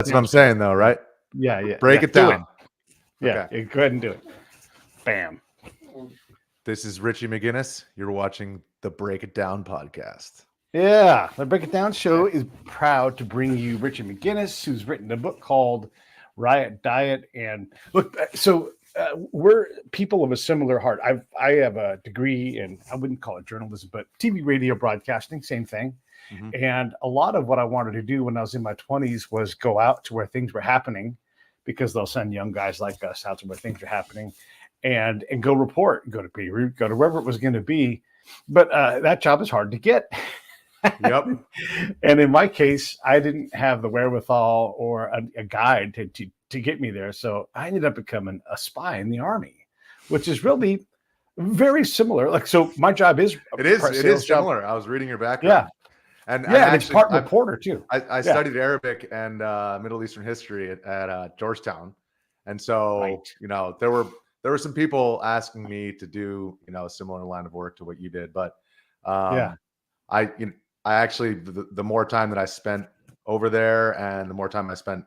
That's what I'm saying, though, right? Yeah. Break it down. Yeah, Okay. go ahead and do it. Bam. This is Richie McGinniss. You're watching the Break It Down podcast. Yeah, the Break It Down show is proud to bring you Richie McGinniss, who's written a book called Riot Diet. And look, we're people of a similar heart. I have a degree in, I wouldn't call it journalism, but TV, radio, broadcasting, same thing. Mm-hmm. And a lot of what I wanted to do when I was in my 20s was go out to where things were happening, because they'll send young guys like us out to where things are happening and go report, go to Beirut, go to wherever it was going to be. But that job is hard to get. Yep. And in my case, I didn't have the wherewithal or a guide to get me there. So I ended up becoming a spy in the Army, which is really very similar. Like, so my job is it is similar. I was reading your background. Yeah. And it's part reporter too. I studied Arabic and Middle Eastern history at Georgetown, and so right. there were some people asking me to do a similar line of work to what you did, but I actually the more time that I spent over there and the more time I spent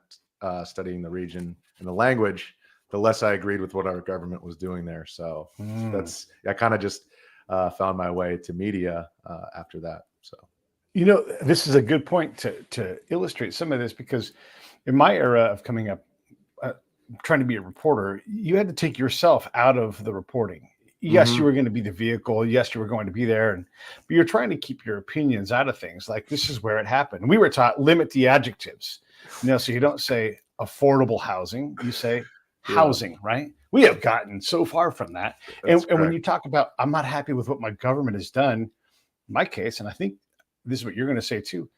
studying the region and the language, the less I agreed with what our government was doing there. So I kind of just found my way to media after that. So. This is a good point to illustrate some of this, because in my era of coming up, trying to be a reporter, you had to take yourself out of the reporting. Yes, you were going to be the vehicle. Yes, you were going to be there, but you're trying to keep your opinions out of things. Like, this is where it happened. We were taught limit the adjectives. So you don't say affordable housing, you say housing, right? We have gotten so far from that. And when you talk about, I'm not happy with what my government has done, in my case, and I think this is what you're going to say too,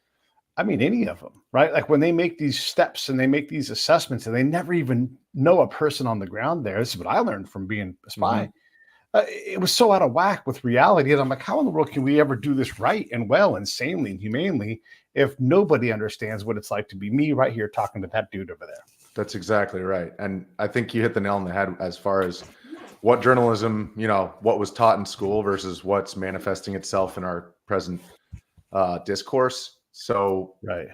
I mean, any of them, right? Like, when they make these steps and they make these assessments and they never even know a person on the ground there. This is what I learned from being a spy. It was so out of whack with reality. And I'm like, how in the world can we ever do this right and well and sanely and humanely if nobody understands what it's like to be me right here talking to that dude over there? That's exactly right. And I think you hit the nail on the head as far as what journalism, what was taught in school versus what's manifesting itself in our present discourse. So, right.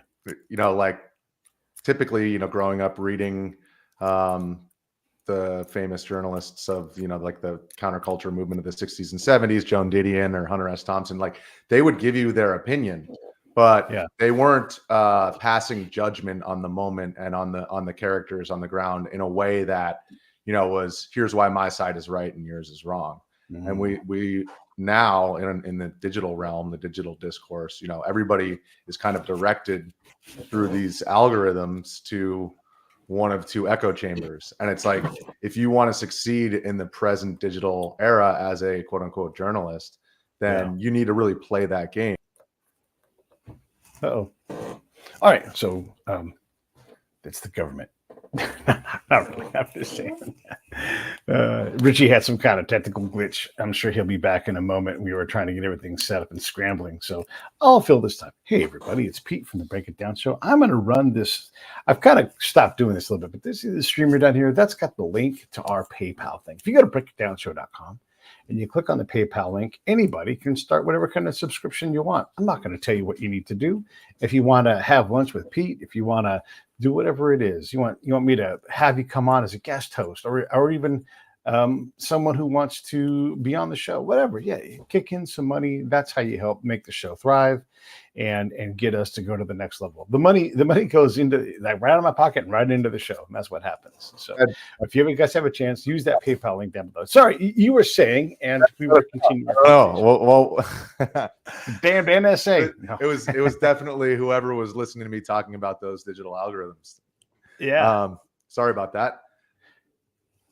Like typically, growing up reading the famous journalists of, like the counterculture movement of the 60s and 70s, Joan Didion or Hunter S. Thompson, like they would give you their opinion, but they weren't passing judgment on the moment and on the characters on the ground in a way that, was, here's why my side is right and yours is wrong. And we now in the digital realm, the digital discourse, everybody is kind of directed through these algorithms to one of two echo chambers. And it's like, if you want to succeed in the present digital era as a quote unquote journalist, then you need to really play that game. All right. So it's the government. Not really. I'm just saying. Richie had some kind of technical glitch. I'm sure he'll be back in a moment. We were trying to get everything set up and scrambling. So I'll fill this time. Hey, everybody. It's Pete from the Break It Down Show. I'm going to run this. I've kind of stopped doing this a little bit, but this is the streamer down here. That's got the link to our PayPal thing. If you go to breakitdownshow.com and you click on the PayPal link, anybody can start whatever kind of subscription you want. I'm not going to tell you what you need to do. If you want to have lunch with Pete, if you want to do whatever it is, you want me to have you come on as a guest host, or even someone who wants to be on the show, whatever. Yeah, kick in some money. That's how you help make the show thrive and get us to go to the next level. The money goes into, like, right out of my pocket and right into the show. And that's what happens. So if you guys have a chance, use that PayPal link down below. Sorry, you were saying, and we were continuing. Well, damn NSA. No. It was definitely whoever was listening to me talking about those digital algorithms. Yeah. Sorry about that.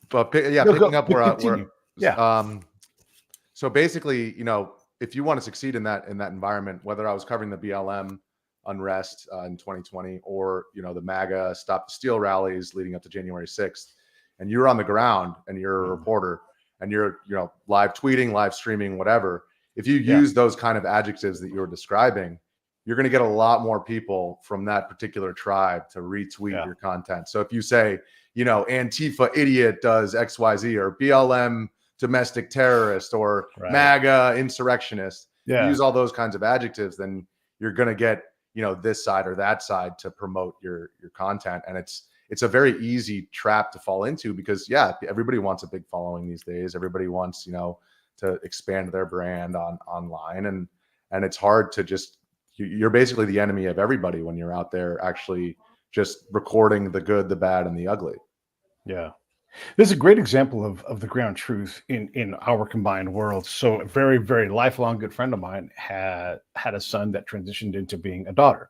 But picking up where so basically, if you want to succeed in that environment, whether I was covering the BLM unrest in 2020 or the MAGA Stop the Steal rallies leading up to January 6th, and you're on the ground and you're a reporter and you're live tweeting, live streaming, whatever, if you use those kind of adjectives that you're describing, you're going to get a lot more people from that particular tribe to retweet your content. So if you say, Antifa idiot does XYZ, or BLM domestic terrorist, or MAGA insurrectionist, use all those kinds of adjectives, then you're going to get, this side or that side to promote your content. And it's a very easy trap to fall into because everybody wants a big following these days. Everybody wants, to expand their brand online. And it's hard to you're basically the enemy of everybody when you're out there actually just recording the good, the bad, and the ugly. Yeah. There's a great example of the ground truth in our combined world. So a very, very lifelong good friend of mine had a son that transitioned into being a daughter.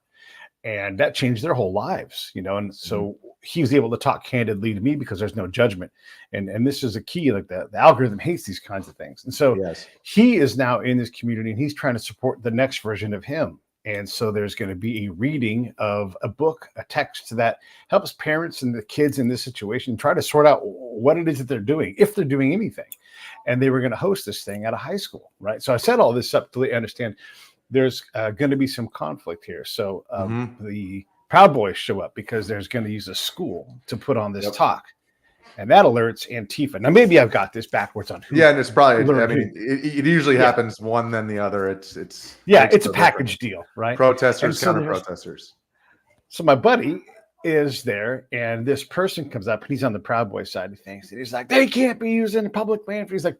And that changed their whole lives, and so he was able to talk candidly to me because there's no judgment. And this is a key, like the algorithm hates these kinds of things. And so he is now in this community and he's trying to support the next version of him. And so there's going to be a reading of a book, a text that helps parents and the kids in this situation try to sort out what it is that they're doing, if they're doing anything. And they were going to host this thing at a high school, right? So I set all this up to understand there's going to be some conflict here. So the Proud Boys show up because there's going to use a school to put on this talk. And that alerts Antifa. Now, maybe I've got this backwards on who. Yeah, and it's probably, I mean, it usually happens one then the other. It's a package deal, right? Protesters, counter-protesters. So my buddy is there, and this person comes up, and he's on the Proud Boy side of things. And he's like, they can't be using a public land. He's like,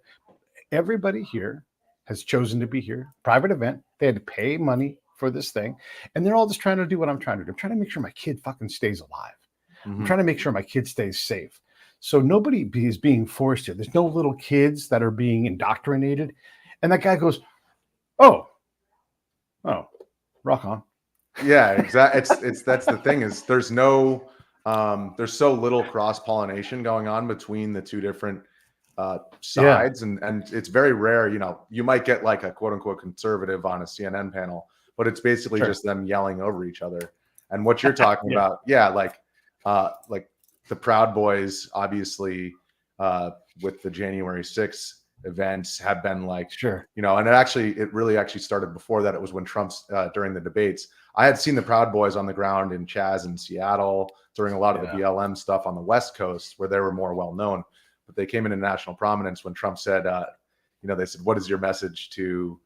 everybody here has chosen to be here, private event. They had to pay money for this thing. And they're all just trying to do what I'm trying to do. I'm trying to make sure my kid fucking stays alive. I'm trying to make sure my kid stays safe. So nobody is being forced here. There's no little kids that are being indoctrinated. And that guy goes, oh, rock on. Yeah, exactly. That's the thing is there's so little cross-pollination going on between the two different sides. And it's very rare, you might get like a quote unquote conservative on a CNN panel, but it's basically just them yelling over each other. And what you're talking about, like the Proud Boys, obviously, with the January 6th events have been like, and it really actually started before that. It was when Trump's during the debates. I had seen the Proud Boys on the ground in Chaz in Seattle during a lot of the BLM stuff on the West Coast where they were more well known, but they came into national prominence when Trump said, they said, what is your message to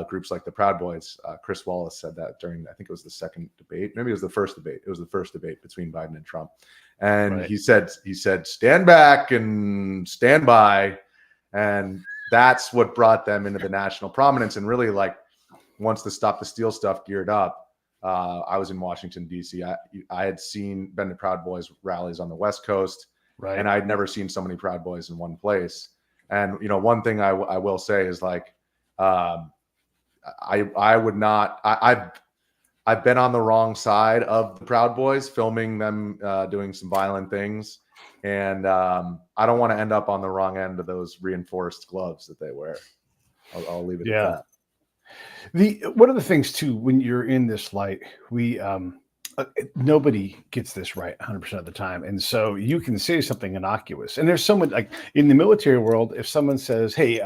groups like the Proud Boys? Chris Wallace said that during, I think it was the second debate. Maybe it was the first debate. It was the first debate between Biden and Trump. And he said, stand back and stand by. And that's what brought them into the national prominence. And really, like, once the Stop the Steal stuff geared up, I was in Washington, D.C. I had been to Proud Boys rallies on the West Coast, and I'd never seen so many Proud Boys in one place. And, one thing I will say is, like, I would not, I've been on the wrong side of the Proud Boys, filming them doing some violent things. And I don't want to end up on the wrong end of those reinforced gloves that they wear. I'll leave it at that. One of the things too, when you're in this light, we nobody gets this right 100% of the time. And so you can say something innocuous. And there's someone like in the military world, if someone says, hey,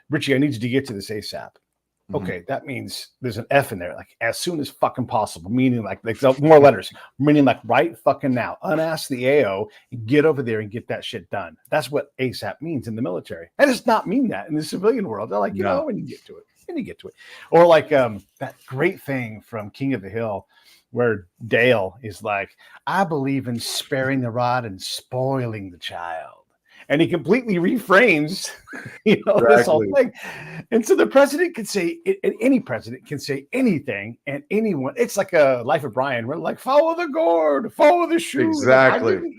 Richie, I need you to get to this ASAP. Okay, that means there's an F in there, like as soon as fucking possible, meaning like more letters, meaning like right fucking now. Unask the AO and get over there and get that shit done. That's what ASAP means in the military. That does not mean that in the civilian world. They're like, when you get to it, Or like that great thing from King of the Hill where Dale is like, I believe in sparing the rod and spoiling the child. And he completely reframes, this whole thing. And so the president can say, any president can say anything, and anyone. It's like a Life of Brian. We're like, follow the gourd, follow the shoe. Exactly.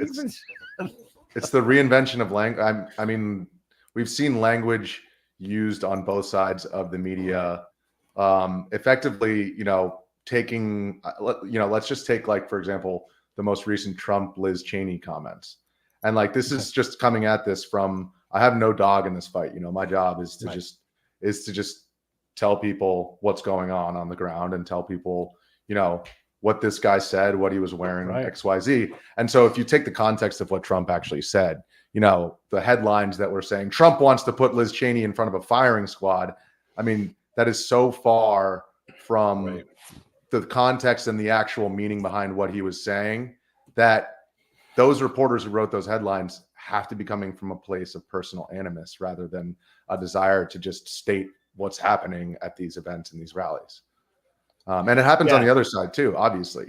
It's the reinvention of language. I mean, we've seen language used on both sides of the media, effectively. Taking, let's just take, like, for example, the most recent Trump Liz Cheney comments. And like, this is just coming at this from, I have no dog in this fight. My job is to just tell people what's going on the ground and tell people, what this guy said, what he was wearing, XYZ. And so if you take the context of what Trump actually said, the headlines that were saying Trump wants to put Liz Cheney in front of a firing squad. I mean, that is so far from the context and the actual meaning behind what he was saying that those reporters who wrote those headlines have to be coming from a place of personal animus rather than a desire to just state what's happening at these events and these rallies. And it happens on the other side too, obviously.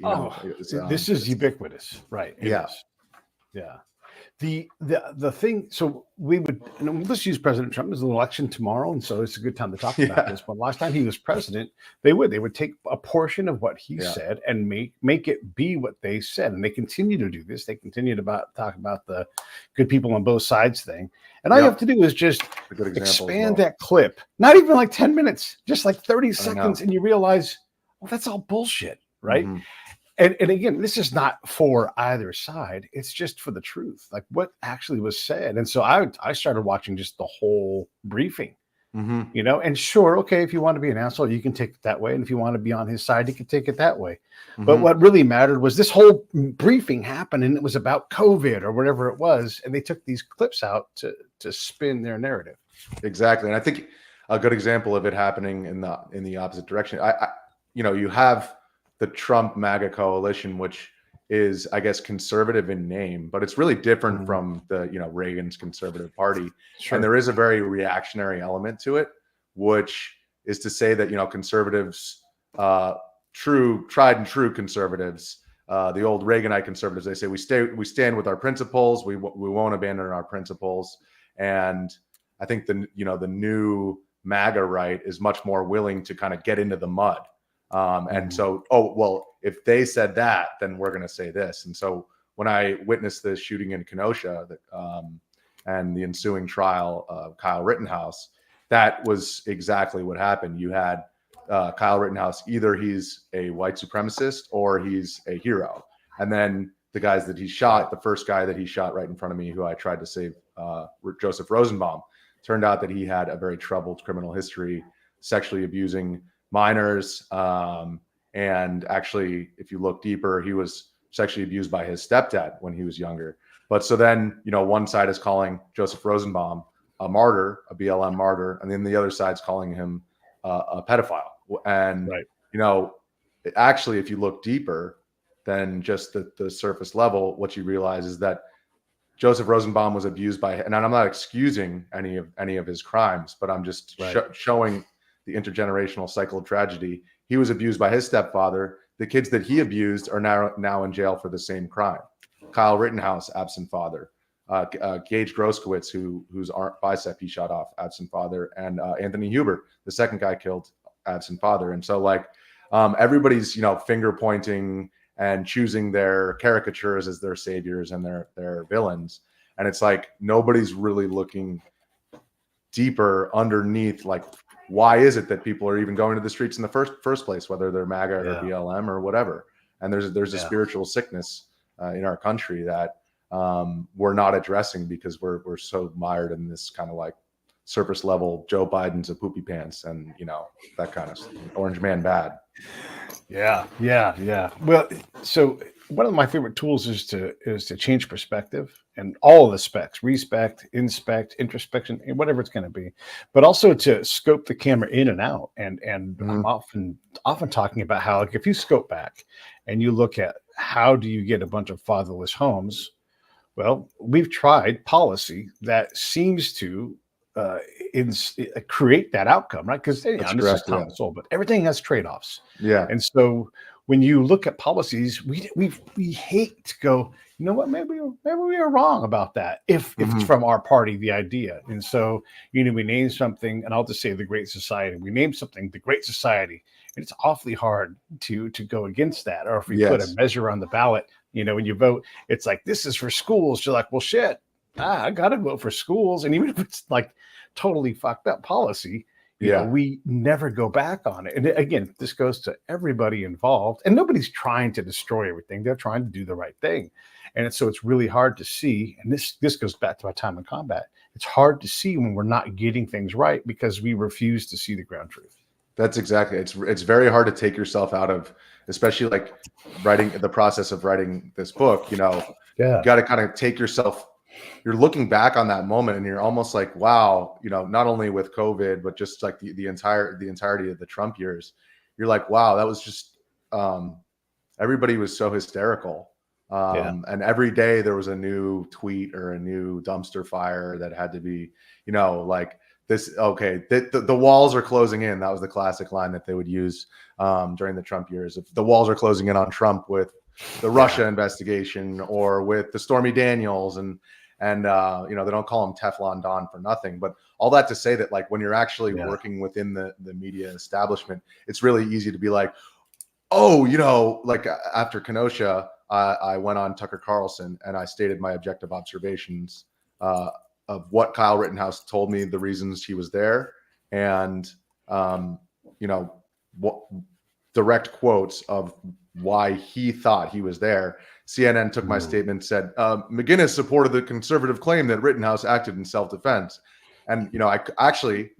This is ubiquitous, right? It is. Yeah. The thing, so we would, let's use President Trump as an election tomorrow, and so it's a good time to talk about this. But last time he was president, they would take a portion of what he said and make it be what they said, and they continue to do this. They continue to talk about the good people on both sides thing, and all you have to do is just expand that clip, not even like 10 minutes, just like 30 seconds, and you realize, well, that's all bullshit, right? Mm-hmm. And again, this is not for either side. It's just for the truth, like what actually was said. And so I started watching just the whole briefing, and sure, okay, if you want to be an asshole, you can take it that way. And if you want to be on his side, you can take it that way. But what really mattered was this whole briefing happened, and it was about COVID or whatever it was. And they took these clips out to spin their narrative. Exactly. And I think a good example of it happening in the opposite direction, you have the Trump MAGA coalition, which is, I guess, conservative in name, but it's really different from the, Reagan's conservative party. Sure. And there is a very reactionary element to it, which is to say that, conservatives, tried and true conservatives, the old Reaganite conservatives, they say we stand with our principles. We won't abandon our principles. And I think the new MAGA right is much more willing to kind of get into the mud. And so, if they said that, then we're going to say this. And so when I witnessed the shooting in Kenosha and the ensuing trial of Kyle Rittenhouse, that was exactly what happened. You had Kyle Rittenhouse, either he's a white supremacist or he's a hero. And then the guys that he shot, the first guy that he shot right in front of me, who I tried to save, Joseph Rosenbaum, turned out that he had a very troubled criminal history, sexually abusing minors, and actually, if you look deeper, he was sexually abused by his stepdad when he was younger. But so then, one side is calling Joseph Rosenbaum a martyr, a BLM martyr, and then the other side's calling him a pedophile. And actually, if you look deeper than just the surface level, what you realize is that Joseph Rosenbaum was abused by, and I'm not excusing any of his crimes, but I'm just showing the intergenerational cycle of tragedy. He was abused by his stepfather. The kids that he abused are now in jail for the same crime. Kyle Rittenhouse, absent father. Gage Groskowitz, whose bicep he shot off, absent father. And Anthony Huber, the second guy killed, absent father. And so everybody's, finger pointing and choosing their caricatures as their saviors and their villains. And it's like, nobody's really looking deeper underneath, why is it that people are even going to the streets in the first place, whether they're MAGA or BLM or whatever? And there's a spiritual sickness in our country that we're not addressing because we're so mired in this kind of surface level Joe Biden's a poopy pants and that kind of orange man bad. Yeah. Well, so one of my favorite tools is to change perspective and all of the specs: respect, inspect, introspection, whatever it's going to be, but also to scope the camera in and out. And I'm often talking about how, if you scope back and you look at how do you get a bunch of fatherless homes, well, we've tried policy that seems to create that outcome, right? Because this is Thomas Sowell, but everything has trade-offs. Yeah. And so when you look at policies, we hate to go, you know what, maybe we are wrong about that if it's from our party, the idea. And so, we name something, and I'll just say the Great Society. We name something the Great Society, and it's awfully hard to go against that. Or if we put a measure on the ballot, when you vote, it's like, this is for schools. You're like, well, shit, I got to vote for schools. And even if it's totally fucked up policy, we never go back on it. And again, this goes to everybody involved, and nobody's trying to destroy everything. They're trying to do the right thing. And so it's really hard to see. And this goes back to my time in combat. It's hard to see when we're not getting things right because we refuse to see the ground truth. That's exactly. It's very hard to take yourself out of, especially writing the process of writing this book, you got to kind of take yourself. You're looking back on that moment and you're almost like, wow, not only with COVID, but just the entirety of the Trump years, you're like, wow, that was just, everybody was so hysterical. And every day there was a new tweet or a new dumpster fire that had to be, the walls are closing in. That was the classic line that they would use during the Trump years. If the walls are closing in on Trump with the Russia investigation or with the Stormy Daniels and they don't call him Teflon Don for nothing. But all that to say that, like, when you're actually working within the media establishment, it's really easy to be like, oh, like after Kenosha, I went on Tucker Carlson and I stated my objective observations of what Kyle Rittenhouse told me, the reasons he was there, and what direct quotes of why he thought he was there. CNN took my statement, said McGinniss supported the conservative claim that Rittenhouse acted in self-defense. And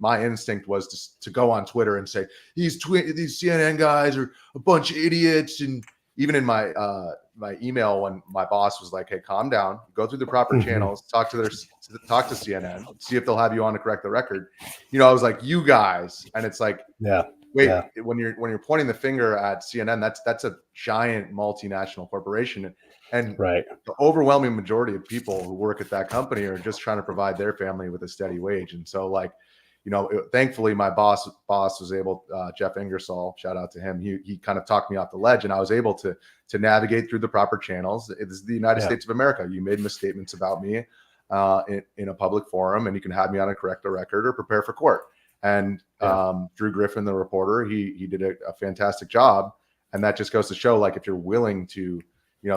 my instinct was to go on Twitter and say these CNN guys are a bunch of idiots. And even in my email, when my boss was like, "Hey, calm down, go through the proper channels, talk to CNN, see if they'll have you on to correct the record." I was like, "You guys," and it's like, wait, when you're pointing the finger at CNN, that's a giant multinational corporation, and the overwhelming majority of people who work at that company are just trying to provide their family with a steady wage. And so, like, thankfully my boss was able, Jeff Ingersoll, shout out to him. He kind of talked me off the ledge, and I was able to navigate through the proper channels. It's the United States of America. You made misstatements about me in a public forum, and you can have me on a correct the record or prepare for court. And Drew Griffin, the reporter, he did a fantastic job. And that just goes to show, like, if you're willing to,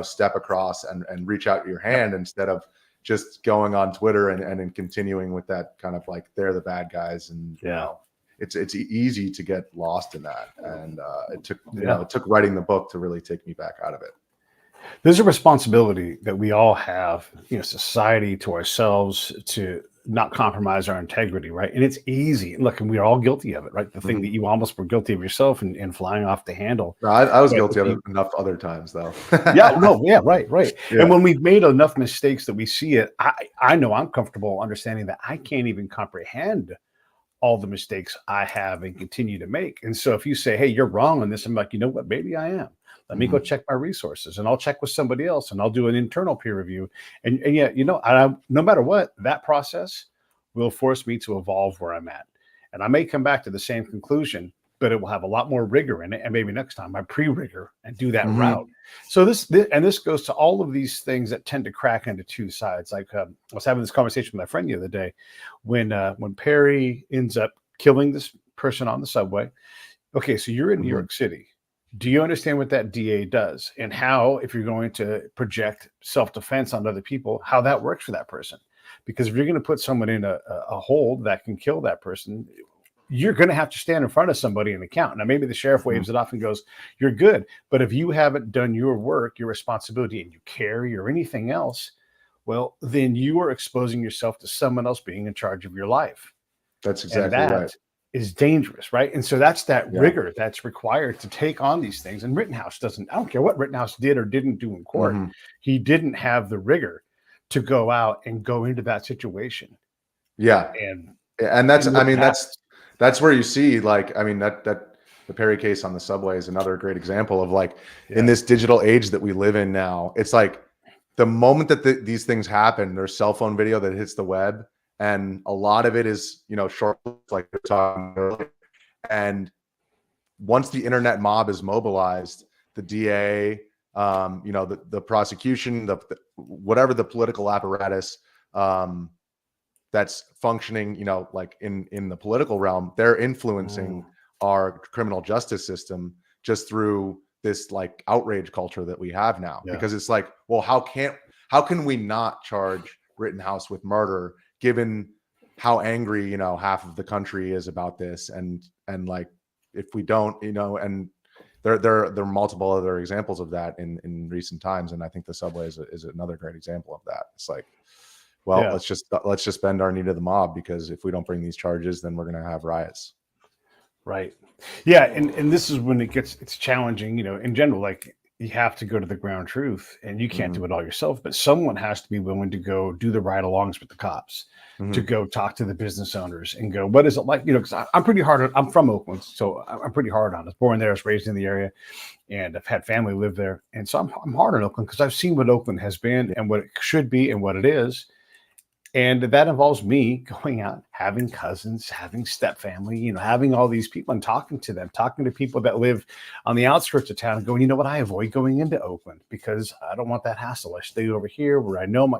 step across and reach out your hand instead of just going on Twitter and then continuing with that kind of like, they're the bad guys. And, it's easy to get lost in that. And it took writing the book to really take me back out of it. There's a responsibility that we all have, society, to ourselves, to not compromise our integrity, right? And it's easy. Look, and we're all guilty of it, right? The thing that you almost were guilty of yourself and flying off the handle. No, I was guilty of it enough other times, though. Right. Yeah. And when we've made enough mistakes that we see it, I know I'm comfortable understanding that I can't even comprehend all the mistakes I have and continue to make. And so if you say, hey, you're wrong on this, I'm like, you know what, maybe I am. Let me go check my resources, and I'll check with somebody else, and I'll do an internal peer review. And no matter what, that process will force me to evolve where I'm at. And I may come back to the same conclusion, but it will have a lot more rigor in it. And maybe next time I pre-rigor and do that route. So this goes to all of these things that tend to crack into two sides. Like I was having this conversation with my friend the other day when Perry ends up killing this person on the subway. Okay, so you're in New York City. Do you understand what that DA does, and how, if you're going to project self-defense on other people, how that works for that person? Because if you're going to put someone in a hold that can kill that person, you're going to have to stand in front of somebody and account. Now, maybe the sheriff waves it off and goes, you're good. But if you haven't done your work, your responsibility, and you carry or anything else, well, then you are exposing yourself to someone else being in charge of your life. That's exactly right. Is dangerous, right? And so that's that rigor that's required to take on these things. And Rittenhouse I don't care what Rittenhouse did or didn't do in court. He didn't have the rigor to go out and go into that situation. Yeah. And that's, that's where you see, like, that the Perry case on the subway is another great example of, like, in this digital age that we live in now, it's like the moment that these things happen, there's cell phone video that hits the web. And a lot of it is, short, like we're talking earlier. And once the internet mob is mobilized, the DA, the prosecution, whatever the political apparatus that's functioning, like in the political realm, they're influencing our criminal justice system just through this, like, outrage culture that we have now. Because it's like, well, how can we not charge Rittenhouse with murder, given how angry, half of the country is about this, and like, if we don't, and there are multiple other examples of that in recent times, and I think the subway is another great example of that. It's like, well, let's just bend our knee to the mob, because if we don't bring these charges, then we're going to have riots. Right. Yeah, and this is when it's challenging, in general. Like, you have to go to the ground truth, and you can't do it all yourself, but someone has to be willing to go do the ride-alongs with the cops, to go talk to the business owners and go, what is it like? Because I'm pretty hard. I'm from Oakland, so I'm pretty hard on it. I was born there, I was raised in the area, and I've had family live there. And so I'm hard on Oakland because I've seen what Oakland has been and what it should be and what it is. And that involves me going out, having cousins, having step family, having all these people and talking to them, talking to people that live on the outskirts of town and going, you know what, I avoid going into Oakland because I don't want that hassle. I stay over here where I know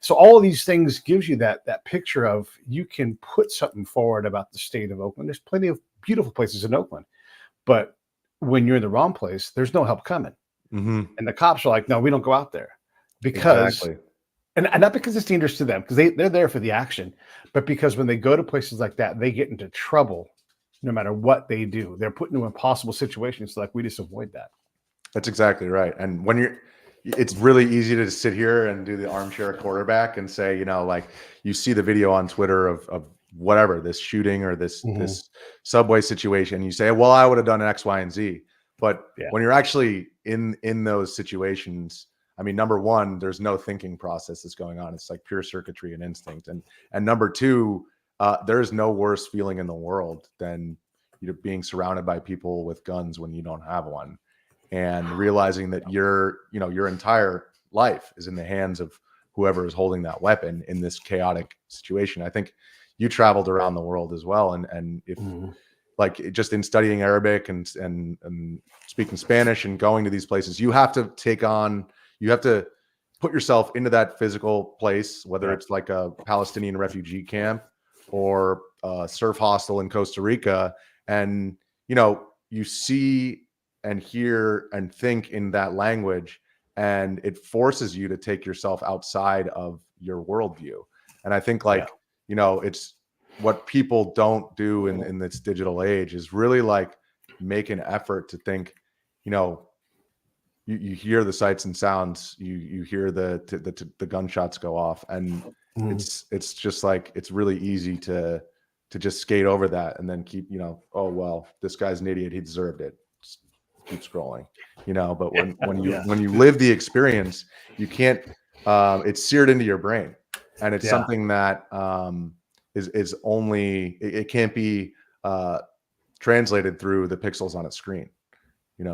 so all of these things gives you that picture of you can put something forward about the state of Oakland. There's plenty of beautiful places in Oakland, but when you're in the wrong place, there's no help coming. Mm-hmm. And the cops are like, no, we don't go out there because exactly. And not because it's dangerous to them, because they're there for the action, but because when they go to places like that, they get into trouble no matter what they do. They're put into impossible situations. So like we just avoid that. That's exactly right. And it's really easy to sit here and do the armchair quarterback and say, like you see the video on Twitter of whatever, this shooting or this subway situation. You say, well, I would have done X, Y, and Z. But when you're actually in those situations, I mean, number one, there's no thinking process that's going on. It's like pure circuitry and instinct. And number two, there's no worse feeling in the world than being surrounded by people with guns when you don't have one, and realizing that your entire life is in the hands of whoever is holding that weapon in this chaotic situation. I think you traveled around the world as well, and if like just in studying Arabic and speaking Spanish and going to these places, you have to put yourself into that physical place, whether it's like a Palestinian refugee camp or a surf hostel in Costa Rica. And, you see and hear and think in that language, and it forces you to take yourself outside of your worldview. And I think it's what people don't do in this digital age is really like make an effort to think, you hear the sights and sounds, you hear the gunshots go off, and it's just like it's really easy to just skate over that and then keep oh well, this guy's an idiot, he deserved it, just keep scrolling, but when you live the experience, you can't it's seared into your brain, and it's something that is only it can't be translated through the pixels on a screen.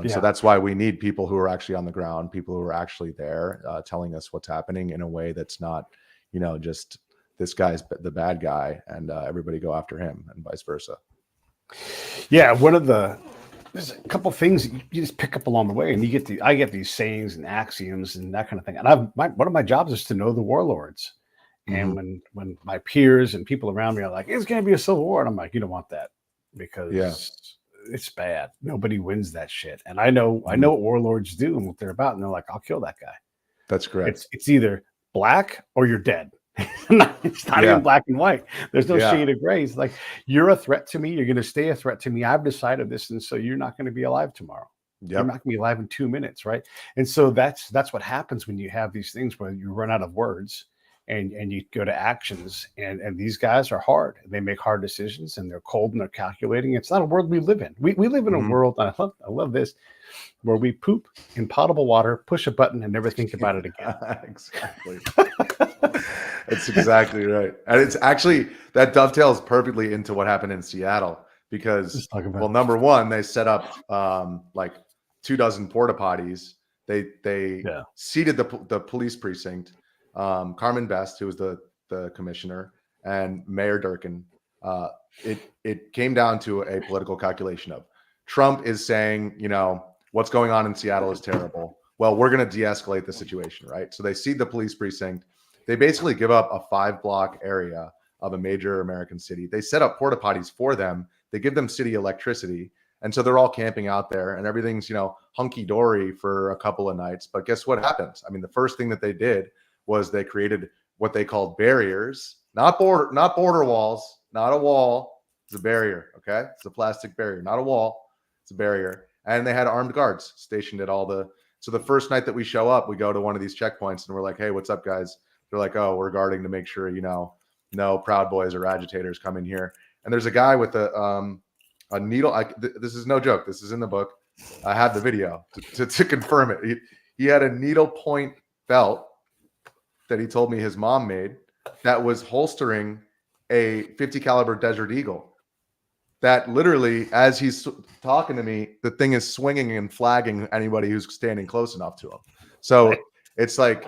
So that's why we need people who are actually on the ground, people who are actually there, telling us what's happening in a way that's not, just this guy's the bad guy and everybody go after him and vice versa. Yeah, there's a couple things you just pick up along the way, and I get these sayings and axioms and that kind of thing. And one of my jobs is to know the warlords. And when my peers and people around me are like, it's going to be a civil war, and I'm like, you don't want that because it's bad. Nobody wins that shit. And I know what warlords do and what they're about. And they're like, I'll kill that guy. That's correct. It's either black or you're dead. It's not even black and white. There's no shade of gray. It's like, you're a threat to me. You're going to stay a threat to me. I've decided this. And so you're not going to be alive tomorrow. You're not going to be alive in 2 minutes. Right. And so that's what happens when you have these things where you run out of words. And you go to actions, and these guys are hard. They make hard decisions, and they're cold and they're calculating. It's not a world we live in. We live in a world, I love this, where we poop in potable water, push a button, and never think about it again. Exactly. That's exactly right. And it's actually, that dovetails perfectly into what happened in Seattle, because, well, number one, they set up like 24 porta potties. They seated the police precinct. Carmen Best, who was the commissioner, and Mayor Durkin. It came down to a political calculation of Trump is saying, what's going on in Seattle is terrible. Well, we're going to de-escalate the situation, right? So they seed the police precinct. They basically give up a 5-block area of a major American city. They set up porta potties for them. They give them city electricity. And so they're all camping out there, and everything's, hunky-dory for a couple of nights. But guess what happens? I mean, the first thing that they did was they created what they called barriers, not border walls, not a wall. It's a barrier. Okay. It's a plastic barrier, not a wall. It's a barrier. And they had armed guards stationed at so the first night that we show up, we go to one of these checkpoints and we're like, hey, what's up, guys? They're like, oh, we're guarding to make sure, no Proud Boys or agitators come in here. And there's a guy with a needle. This is no joke. This is in the book. I have the video to confirm it. He had a needle point belt that he told me his mom made that was holstering a 50 caliber Desert Eagle, that literally, as he's talking to me, the thing is swinging and flagging anybody who's standing close enough to him. So it's like,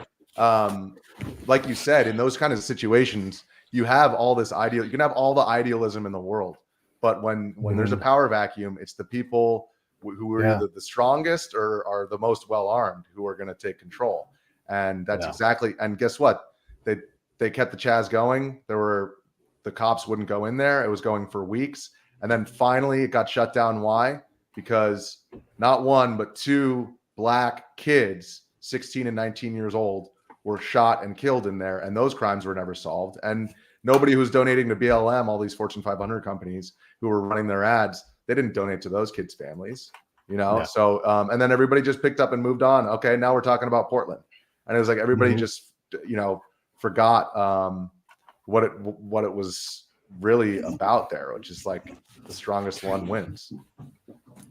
like you said, in those kind of situations, you have all this you can have all the idealism in the world, but when there's a power vacuum, it's the people who are either the strongest or are the most well-armed who are going to take control. And that's exactly, and guess what? They kept the Chaz going. The cops wouldn't go in there. It was going for weeks. And then finally it got shut down. Why? Because not one, but two black kids, 16 and 19 years old, were shot and killed in there. And those crimes were never solved. And nobody who's donating to BLM, all these Fortune 500 companies who were running their ads, they didn't donate to those kids' families, you know? Yeah. So, and then everybody just picked up and moved on. Okay, now we're talking about Portland. And it was like everybody just, you know, forgot what it was really about there, which is like the strongest one wins.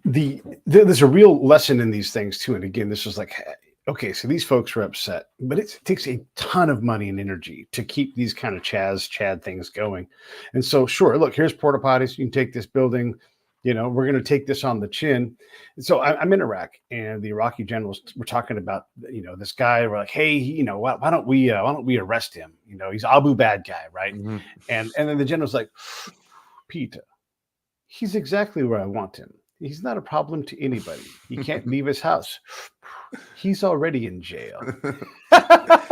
There's a real lesson in these things too. And again, this was like, okay, so these folks are upset, but it takes a ton of money and energy to keep these kind of Chad things going. And so, sure, look, here's porta potties. You can take this building. You know, we're going to take this on the chin. And so I'm in Iraq, and the Iraqi generals were talking about, you know, this guy. We're like, hey, you know, why don't we arrest him? You know, he's Abu bad guy, right? Mm-hmm. And then the general's like, Peter, he's exactly where I want him. He's not a problem to anybody. He can't leave his house. He's already in jail.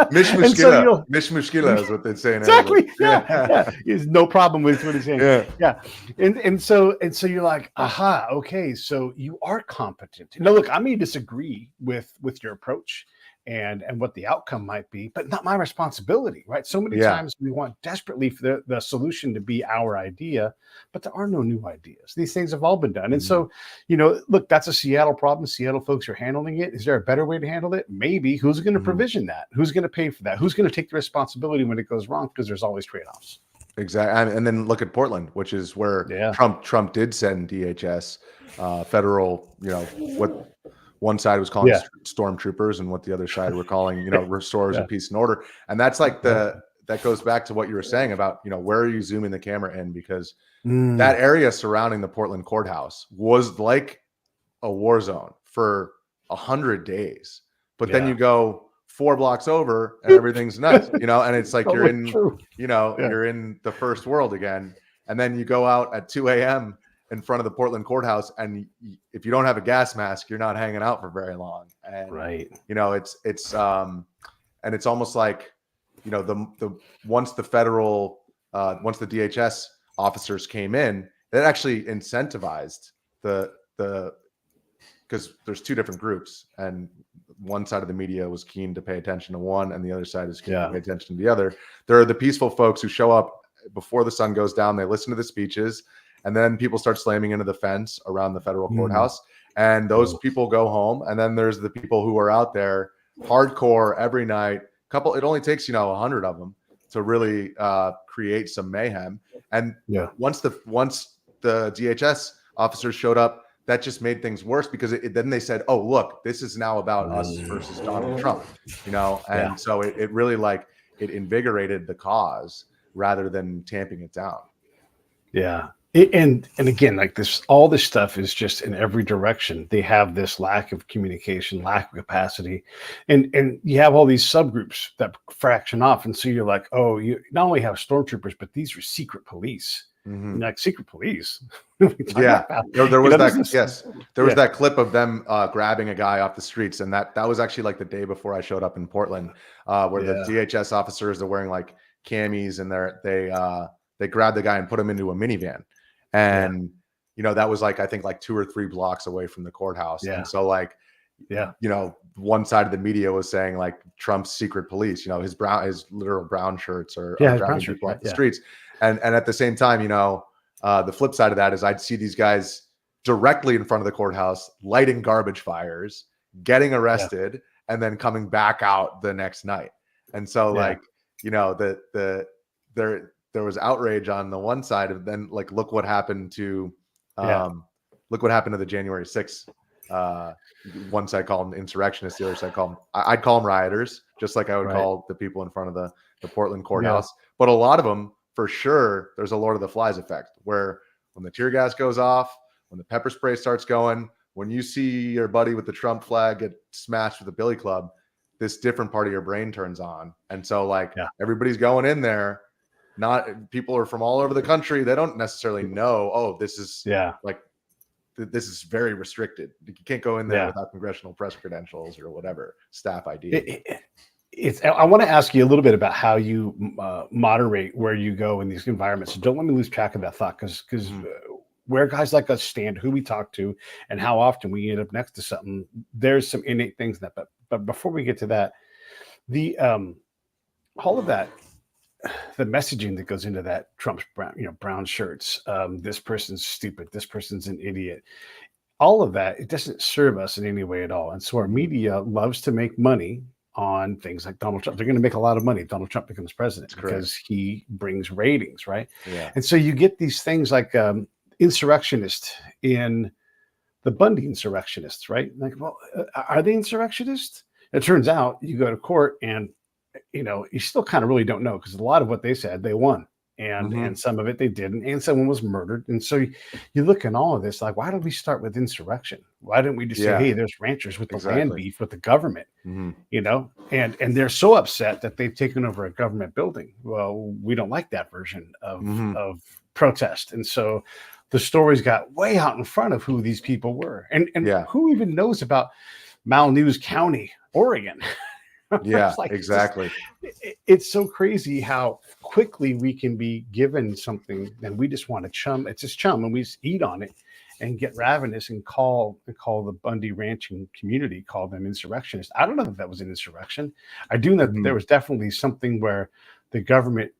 Mish Mushkila is what they're saying. Exactly. Yeah. He's no problem with what he's saying. Yeah. And so you're like, aha, okay, so you are competent. Now look, I may disagree with your approach and what the outcome might be, but not my responsibility, right? So many times we want desperately for the solution to be our idea, but there are no new ideas. These things have all been done. And so, you know, look, that's a Seattle problem. Seattle folks are handling it. Is there a better way to handle it? Maybe. Who's going to provision that? Who's going to pay for that? Who's going to take the responsibility when it goes wrong? Because there's always trade-offs. Exactly. And then look at Portland, which is where Trump did send DHS, federal, you know, what one side was calling stormtroopers and what the other side were calling, you know, restorers of peace and order. And that's like that goes back to what you were saying about, you know, where are you zooming the camera in? Because that area surrounding the Portland courthouse was like a war zone for 100 days. But then you go 4 blocks over and everything's nuts, you know, and it's like you're in, you know, you're in the first world again. And then you go out at 2 a.m. in front of the Portland courthouse, and if you don't have a gas mask, you're not hanging out for very long. And you know, it's and it's almost like, you know, once the DHS officers came in, it actually incentivized because there's two different groups, and one side of the media was keen to pay attention to one, and the other side is keen to pay attention to the other. There are the peaceful folks who show up before the sun goes down. They listen to the speeches, and then people start slamming into the fence around the federal courthouse, and those people go home. And then there's the people who are out there hardcore every night. It only takes, you know, 100 of them to really create some mayhem. And once the DHS officers showed up, that just made things worse, because then they said, oh, look, this is now about us versus Donald Trump, you know? And so it really it invigorated the cause rather than tamping it down. Yeah. And again, like all this stuff is just in every direction. They have this lack of communication, lack of capacity, and you have all these subgroups that fraction off. And so you're like, oh, you not only have stormtroopers, but these are secret police. Like secret police. There was that clip of them grabbing a guy off the streets, and that was actually like the day before I showed up in Portland, where the DHS officers are wearing like camis, and they grabbed the guy and put him into a minivan. And, you know, that was like, I think like 2 or 3 blocks away from the courthouse. And so like, you know, one side of the media was saying like Trump's secret police, you know, his literal brown shirts are driving people off the streets. And at the same time, you know, the flip side of that is I'd see these guys directly in front of the courthouse, lighting garbage fires, getting arrested, and then coming back out the next night. And so like, you know, there was outrage on the one side, and then like look what happened to the January 6th. One side called them insurrectionists, the other side called them, I'd call them rioters, just like I would call the people in front of the Portland courthouse. But a lot of them, for sure, there's a Lord of the Flies effect, where when the tear gas goes off, when the pepper spray starts going, when you see your buddy with the Trump flag get smashed with a billy club, this different part of your brain turns on. And so like Yeah. everybody's going in there, people are from all over the country. They don't necessarily know, oh, this is like, this is very restricted. You can't go in there without congressional press credentials or whatever, staff ID. I want to ask you a little bit about how you moderate where you go in these environments. So don't let me lose track of that thought, because where guys like us stand, who we talk to, and how often we end up next to something, there's some innate things in that. But before we get to that, the all of that, the messaging that goes into that, Trump's brown shirts, this person's stupid, this person's an idiot, all of that, it doesn't serve us in any way at all. And so our media loves to make money on things like Donald Trump. They're going to make a lot of money if Donald Trump becomes president, because he brings ratings, right? Yeah. And so you get these things like insurrectionist in the Bundy insurrectionists, right? Like, well, are they insurrectionists? It turns out you go to court and, you still kind of really don't know, because a lot of what they said, they won. And some of it they didn't, and someone was murdered. And so you look at all of this, like, why did we start with insurrection? Why didn't we just say, hey, there's ranchers with the land beef with the government, and they're so upset that they've taken over a government building. Well, we don't like that version of protest. And so the stories got way out in front of who these people were. And who even knows about Malnews County, Oregon? Yeah, exactly. It's so crazy how quickly we can be given something and we just want to chum. It's just chum, and we just eat on it and get ravenous and call the Bundy ranching community, call them insurrectionists. I don't know if that was an insurrection. I do know that there was definitely something where the government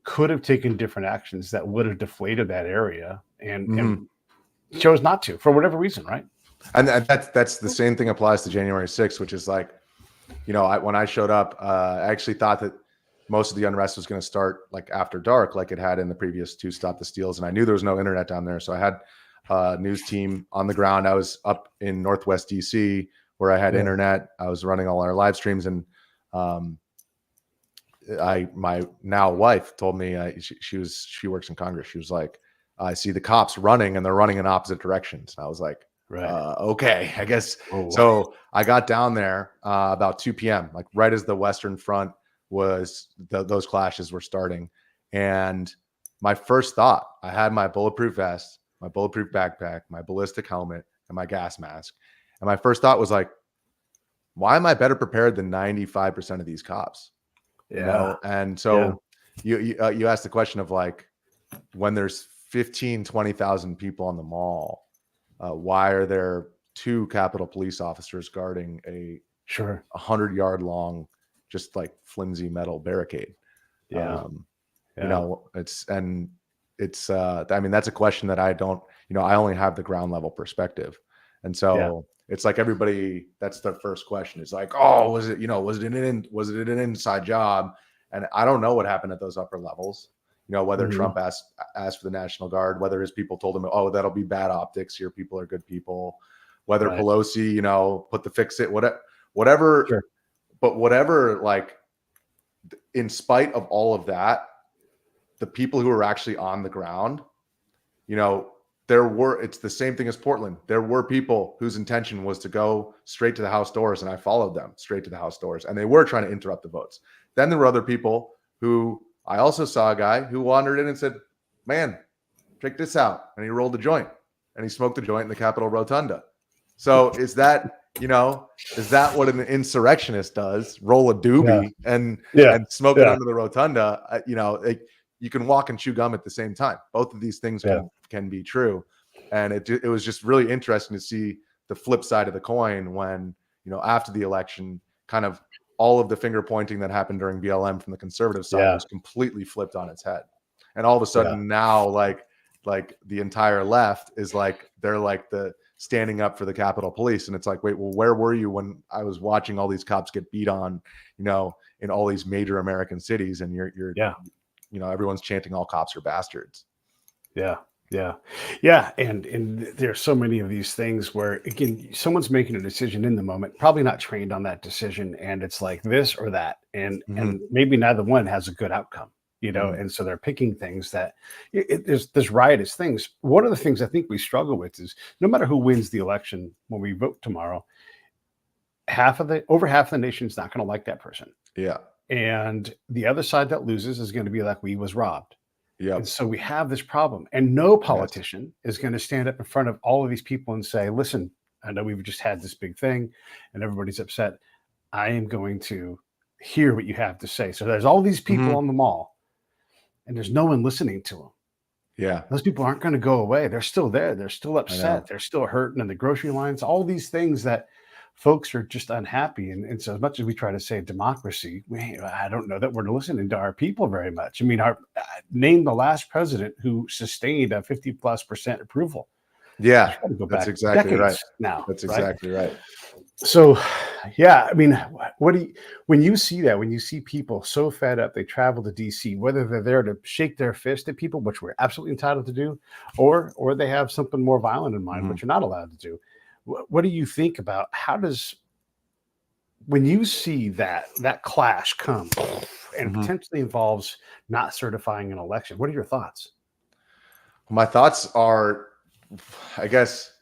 could have taken different actions that would have deflated that area, and chose not to, for whatever reason, right? And that's the same thing applies to January 6th, which is like, when I showed up, I actually thought that most of the unrest was going to start like after dark, like it had in the previous two Stop the Steals. And I knew there was no internet down there. So I had a news team on the ground. I was up in Northwest DC where I had internet. I was running all our live streams, and my now wife told me, she works in Congress. She was like, I see the cops running, and they're running in opposite directions. And I was like, okay, I guess. So I got down there about 2 p.m., like right as the Western Front was, those clashes were starting. And my first thought, I had my bulletproof vest, my bulletproof backpack, my ballistic helmet, and my gas mask. And my first thought was like, why am I better prepared than 95% of these cops? And so you asked the question of like, when there's 15, 20,000 people on the mall, why are there 2 Capitol Police officers guarding a 100-yard long, just like flimsy metal barricade? I mean, that's a question that I don't, I only have the ground level perspective. And so it's like everybody, that's their first question. It's like, oh, was it an inside job? And I don't know what happened at those upper levels. Whether Trump asked for the National Guard, whether his people told him, oh, that'll be bad optics, your people are good people, whether Pelosi, put the fix it, whatever, but whatever, like, in spite of all of that, the people who are actually on the ground, it's the same thing as Portland. There were people whose intention was to go straight to the House doors, and I followed them straight to the House doors, and they were trying to interrupt the votes. Then there were other people who, I also saw a guy who wandered in and said, man, check this out. And he rolled a joint, and he smoked a joint in the Capitol Rotunda. So is that what an insurrectionist does? Roll a doobie and smoke it under the Rotunda? You can walk and chew gum at the same time. Both of these things can be true. And it was just really interesting to see the flip side of the coin when, after the election, kind of all of the finger pointing that happened during BLM from the conservative side was completely flipped on its head. And all of a sudden now, like the entire left is like, they're like the standing up for the Capitol Police. And it's like, wait, well, where were you when I was watching all these cops get beat on, in all these major American cities, and you're everyone's chanting all cops are bastards. And there's so many of these things where, again, someone's making a decision in the moment, probably not trained on that decision, and it's like this or that, and maybe neither one has a good outcome, and so they're picking things that there's riotous things. One of the things I think we struggle with is, no matter who wins the election when we vote tomorrow, over half of the nation is not going to like that person. Yeah. And the other side that loses is going to be like, we was robbed. Yep. And so we have this problem, and no politician is going to stand up in front of all of these people and say, listen, I know we've just had this big thing and everybody's upset. I am going to hear what you have to say. So there's all these people on the mall and there's no one listening to them. Yeah. Those people aren't going to go away. They're still there. They're still upset. They're still hurting in the grocery lines, all these things that folks are just unhappy. And so as much as we try to say democracy, I don't know that we're listening to our people very much. I mean, name the last president who sustained a 50+% approval. Yeah, that's exactly right. Now, that's exactly right. So, yeah, I mean, when you see that, when you see people so fed up, they travel to DC, whether they're there to shake their fist at people, which we're absolutely entitled to do, or they have something more violent in mind, which you're not allowed to do. What do you think about when you see that clash come and potentially involves not certifying an election? What are your thoughts? My thoughts are, I guess,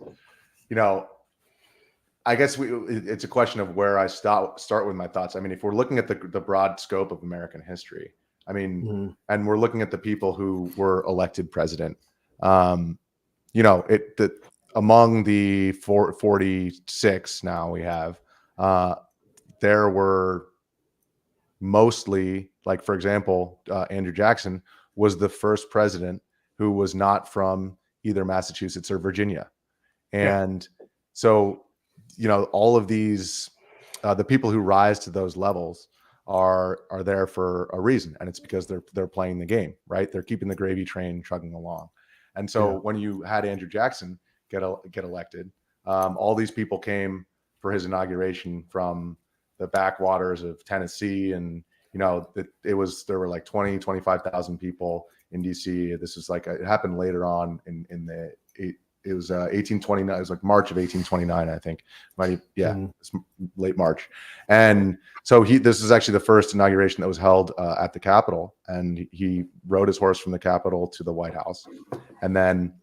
it's a question of where I start with my thoughts. I mean, if we're looking at the broad scope of American history, I mean, and we're looking at the people who were elected president, among the 46 now we have, there were mostly, like, for example, Andrew Jackson was the first president who was not from either Massachusetts or Virginia. And so, all of these, the people who rise to those levels are there for a reason. And it's because they're playing the game, right? They're keeping the gravy train chugging along. And so when you had Andrew Jackson get elected, all these people came for his inauguration from the backwaters of Tennessee. And, there were like 25,000 people in DC. This was it happened later on it was 1829. It was like March of 1829, I think. It's late March. And so this is actually the first inauguration that was held at the Capitol, and he rode his horse from the Capitol to the White House. And then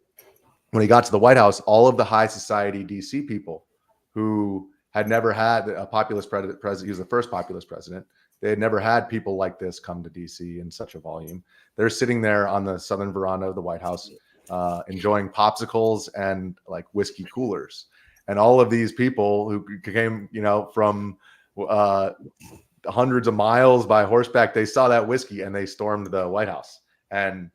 when he got to the White House, all of the high society DC people who had never had a populist president, he was the first populist president. They had never had people like this come to DC in such a volume. They're sitting there on the southern veranda of the White House, enjoying popsicles and like whiskey coolers. And all of these people who came, from hundreds of miles by horseback, they saw that whiskey and they stormed the White House. And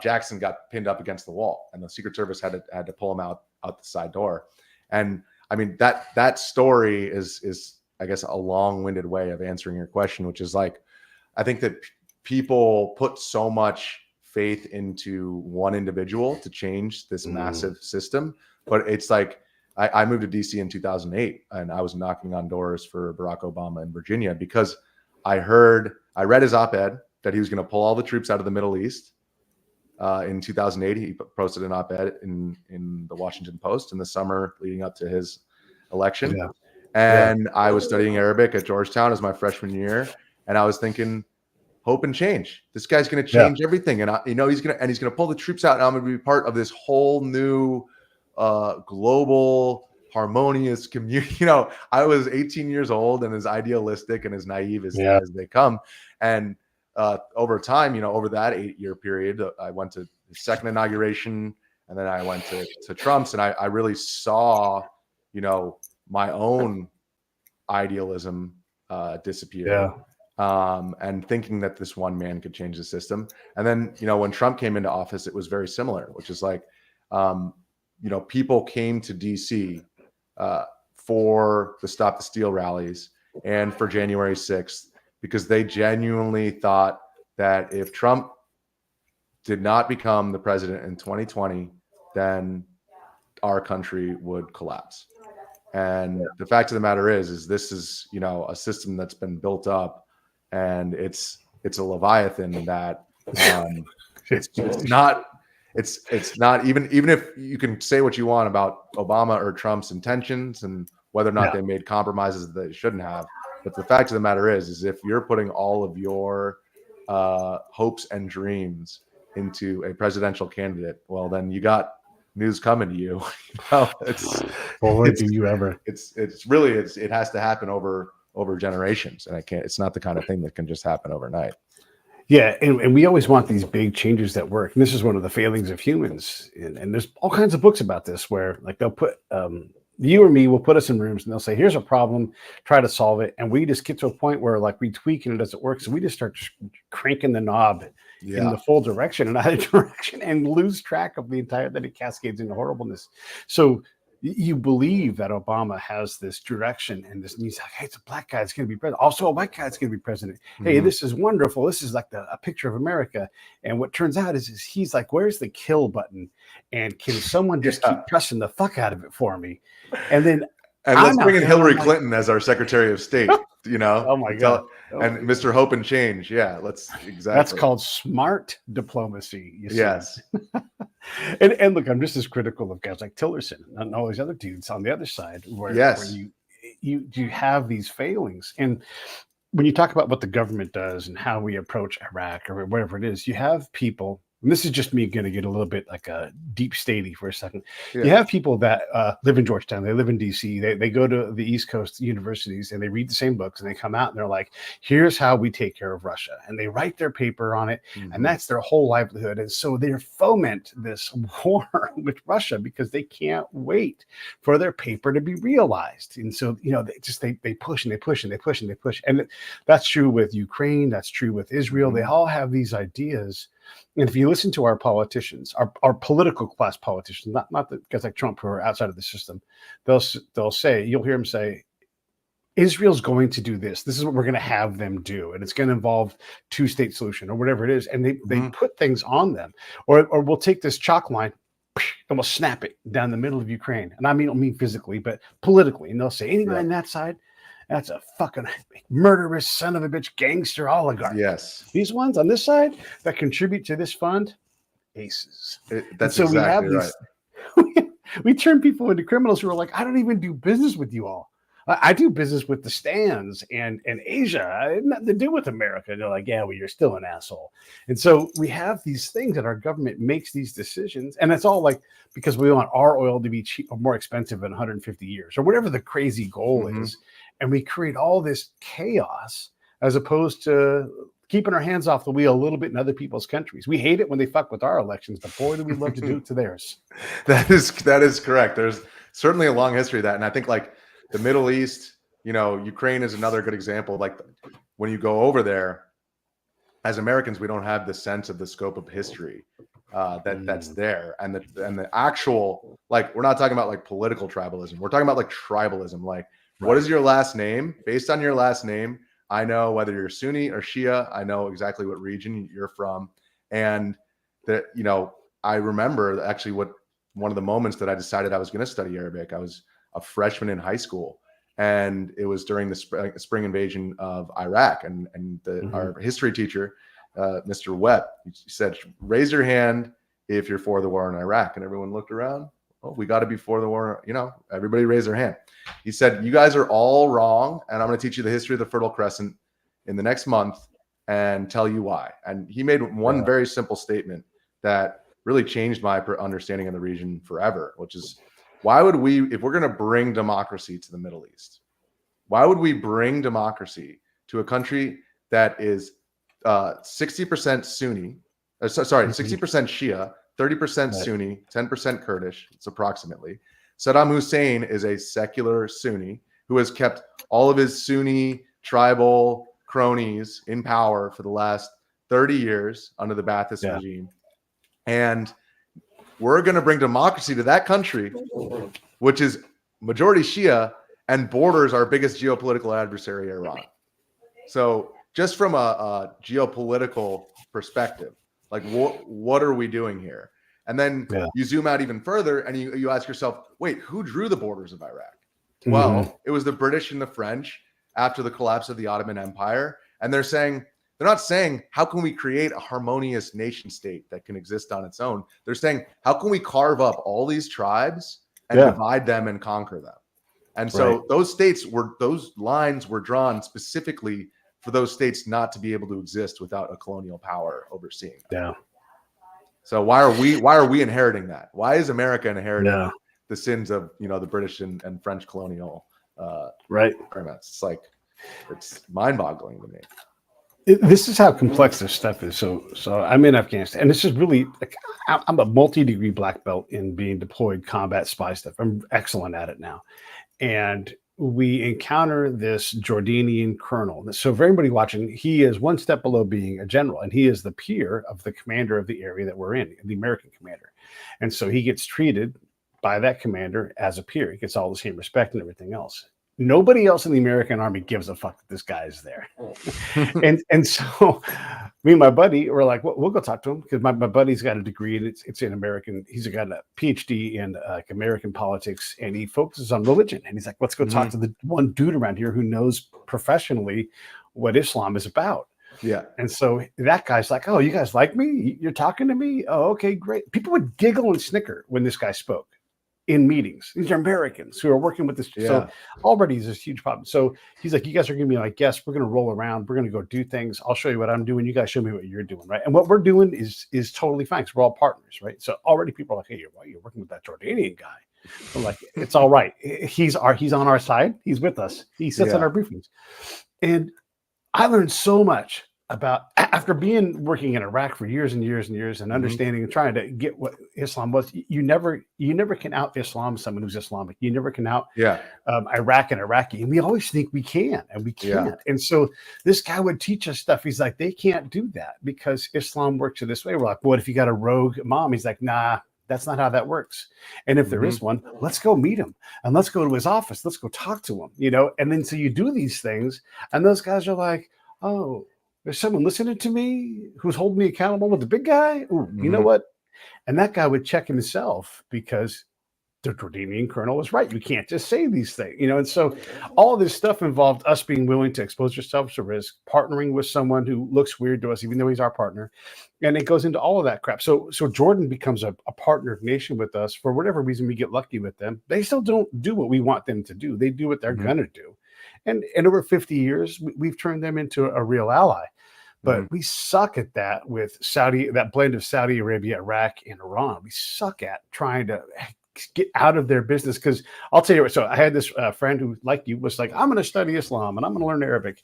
Jackson got pinned up against the wall, and the Secret Service had to pull him out the side door. And I mean, that story is I guess a long-winded way of answering your question, which is like, I think that people put so much faith into one individual to change this massive system. But it's like, I moved to DC in 2008, and I was knocking on doors for Barack Obama in Virginia because I read his op-ed that he was going to pull all the troops out of the Middle East. In 2008, he posted an op-ed in the Washington Post in the summer leading up to his election. And I was studying Arabic at Georgetown as my freshman year, and I was thinking, hope and change. This guy's going to change everything, and he's going to pull the troops out, and I'm going to be part of this whole new global harmonious community. I was 18 years old and as idealistic and as naive as they come. And over time, over that 8-year period, I went to the second inauguration, and then I went to Trump's, and I really saw, my own idealism disappear. And thinking that this one man could change the system. And then, when Trump came into office, it was very similar, which is like, people came to DC for the Stop the Steal rallies and for January 6th, because they genuinely thought that if Trump did not become the president in 2020, then our country would collapse. And the fact of the matter is this is, a system that's been built up, and it's a Leviathan that it's not even if you can say what you want about Obama or Trump's intentions and whether or not they made compromises that they shouldn't have. But the fact of the matter is if you're putting all of your hopes and dreams into a presidential candidate, well, then you got news coming to you. Well, boy, do you ever. It has to happen over generations, and it's not the kind of thing that can just happen overnight. Yeah, and we always want these big changes that work. And this is one of the failings of humans. And there's all kinds of books about this where like they'll put you or me will put us in rooms and they'll say, here's a problem, try to solve it. And we just get to a point where like we tweak and it doesn't work. So we just start cranking the knob in the full direction and either direction and lose track of the entire, that it cascades into horribleness. So you believe that Obama has this direction and this, and he's like, hey, it's a black guy that's going to be president. Also, a white guy that's going to be president. Hey, this is wonderful. This is like a picture of America. And what turns out is he's like, where's the kill button? And can someone just keep pressing the fuck out of it for me? And then let's bring in Hillary Clinton as our Secretary of State, you know? Oh my God. And Mr. Hope and Change. Yeah, exactly. That's called smart diplomacy. You see. Yes. And look, I'm just as critical of guys like Tillerson and all these other dudes on the other side where you have these failings. And when you talk about what the government does and how we approach Iraq or whatever it is, you have people, and this is just me going to get a little bit like a deep statey for a second. Yeah. You have people that live in Georgetown, they live in DC, they go to the East Coast universities and they read the same books and they come out and they're like, here's how we take care of Russia. And they write their paper on it and that's their whole livelihood. And so they foment this war with Russia because they can't wait for their paper to be realized. And so, you know, they push and they push and they push and they push. And that's true with Ukraine. That's true with Israel. They all have these ideas. And if you listen to our politicians, our political class politicians, not the guys like Trump who are outside of the system, they'll say, you'll hear them say, Israel's going to do this. This is what we're going to have them do. And it's going to involve two-state solution or whatever it is. And they put things on them. Or we'll take this chalk line and we'll snap it down the middle of Ukraine. And I don't mean physically, but politically. And they'll say, anybody on that side, that's a fucking murderous son of a bitch gangster oligarch. Yes. These ones on this side that contribute to this fund, aces. That's so exactly right. We turn people into criminals who are like, I don't even do business with you all. I do business with the stands and Asia. I have nothing to do with America. And they're like, yeah, well, you're still an asshole. And so we have these things that our government makes these decisions. And it's all like, because we want our oil to be cheap or more expensive in 150 years or whatever the crazy goal is. And we create all this chaos as opposed to keeping our hands off the wheel a little bit in other people's countries. We hate it when they fuck with our elections, but boy, do we love to do it to theirs. That is correct. There's certainly a long history of that. And I think like the Middle East, you know, Ukraine is another good example. Like when you go over there, as Americans, we don't have the sense of the scope of history that's there. And the actual, like, we're not talking about like political tribalism. We're talking about like tribalism. Like, what is your last name? Based on your last name, I know whether you're Sunni or Shia. I know exactly what region you're from. And that, you know, I remember actually one of the moments that I decided I was going to study Arabic. I was a freshman in high school, and it was during the spring invasion of Iraq. And our history teacher, Mr. Webb, he said, raise your hand if you're for the war in Iraq. And everyone looked around. Oh, we got to be for the war. You know, everybody raised their hand. He said, you guys are all wrong. And I'm going to teach you the history of the Fertile Crescent in the next month and tell you why. And he made one very simple statement that really changed my understanding of the region forever, which is, why would we, if we're going to bring democracy to the Middle East, why would we bring democracy to a country that is 60% Sunni, 60% Shia, 30% Sunni, 10% Kurdish, it's approximately. Saddam Hussein is a secular Sunni who has kept all of his Sunni tribal cronies in power for the last 30 years under the Ba'athist regime. And we're going to bring democracy to that country, which is majority Shia and borders our biggest geopolitical adversary, Iran. So just from a geopolitical perspective, like what are we doing here? And then you zoom out even further and you ask yourself, wait, who drew the borders of Iraq? Well, it was the British and the French after the collapse of the Ottoman Empire. And they're not saying, how can we create a harmonious nation state that can exist on its own? They're saying, how can we carve up all these tribes and divide them and conquer them? And so those lines were drawn specifically for those states not to be able to exist without a colonial power overseeing them. So why are we inheriting that? Why is America inheriting the sins of the British and French colonial experiments? It's like, it's mind-boggling to me. This is how complex this stuff is. So I'm in Afghanistan, and this is really like, I'm a multi-degree black belt in being deployed combat spy stuff. I'm excellent at it now. And we encounter this Jordanian colonel. So for everybody watching, he is one step below being a general, and he is the peer of the commander of the area that we're in, the American commander. And so he gets treated by that commander as a peer. He gets all the same respect and everything else. Nobody else in the American army gives a fuck that this guy is there. and so me and my buddy were like, we'll go talk to him, because my buddy's got a degree, and it's in American. He's got a PhD in American politics, and he focuses on religion. And he's like, let's go talk to the one dude around here who knows professionally what Islam is about. Yeah. And so that guy's like, oh, you guys like me? You're talking to me? Oh, okay, great. People would giggle and snicker when this guy spoke in meetings. These are Americans who are working with this. So already is this huge problem. So he's like, you guys are going to be my guests. We're going to roll around. We're going to go do things. I'll show you what I'm doing. You guys show me what you're doing. Right. And what we're doing is totally fine, because we're all partners. Right. So already people are like, hey, you're working with that Jordanian guy. I'm like, it's all right. He's on our side. He's with us. He sits on our briefings. And I learned so much about, after working in Iraq for years and years and years, and understanding and trying to get what Islam was. You never can out Islam someone who's Islamic. You never can out Iraq and Iraqi, and we always think we can, and we can't. And so this guy would teach us stuff. He's like, they can't do that because Islam works in this way. We're like, what if you got a rogue imam? He's like, nah, that's not how that works. And if there is one, let's go meet him, and let's go to his office. Let's go talk to him. And then so you do these things, and those guys are like, oh, there's someone listening to me who's holding me accountable with the big guy. Ooh, you know what? And that guy would check himself, because the Jordanian colonel was right. You can't just say these things, And so all of this stuff involved us being willing to expose yourself to risk, partnering with someone who looks weird to us, even though he's our partner. And it goes into all of that crap. So Jordan becomes a partnered nation with us. For whatever reason, we get lucky with them. They still don't do what we want them to do. They do what they're going to do. And over 50 years, we've turned them into a real ally. But we suck at that with that blend of Saudi Arabia, Iraq, and Iran. We suck at trying to get out of their business. Because I'll tell you what, so I had this friend who, like you, was like, I'm going to study Islam and I'm going to learn Arabic.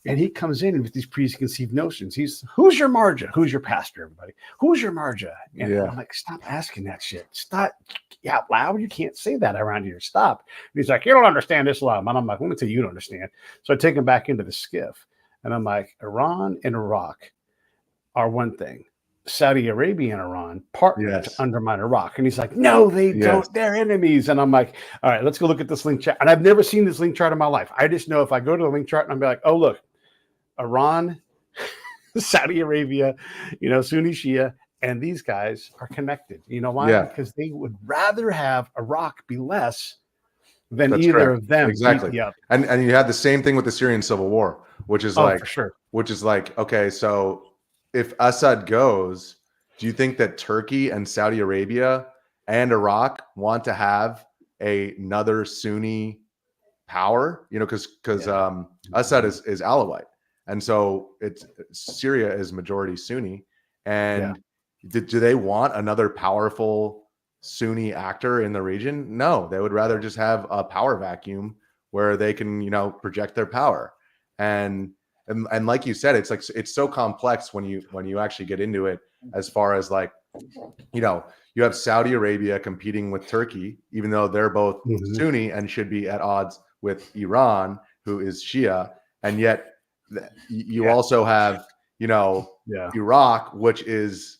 And he comes in with these preconceived notions. Who's your marja? Who's your pastor, everybody? Who's your marja? And I'm like, stop asking that shit. Stop out loud. You can't say that around here. Stop. And he's like, you don't understand Islam. And I'm like, let me tell you don't understand. So I take him back into the skiff. And I'm like, Iran and Iraq are one thing. Saudi Arabia and Iran partner to undermine Iraq. And he's like, no, they don't. They're enemies. And I'm like, all right, let's go look at this link chart. And I've never seen this link chart in my life. I just know if I go to the link chart and I'm like, oh, look, Iran, Saudi Arabia, Sunni Shia, and these guys are connected. You know why? Yeah. Because they would rather have Iraq be less than either of them. Exactly. And you had the same thing with the Syrian civil war, which is okay, so if Assad goes, do you think that Turkey and Saudi Arabia and Iraq want to have another Sunni power? Because Assad is Alawite, and so Syria is majority Sunni, and do they want another powerful Sunni actor in the region? No, they would rather just have a power vacuum where they can, project their power. And like you said, it's so complex when you actually get into it, as far as you have Saudi Arabia competing with Turkey, even though they're both Sunni and should be at odds with Iran, who is Shia. And yet you also have, Iraq, which is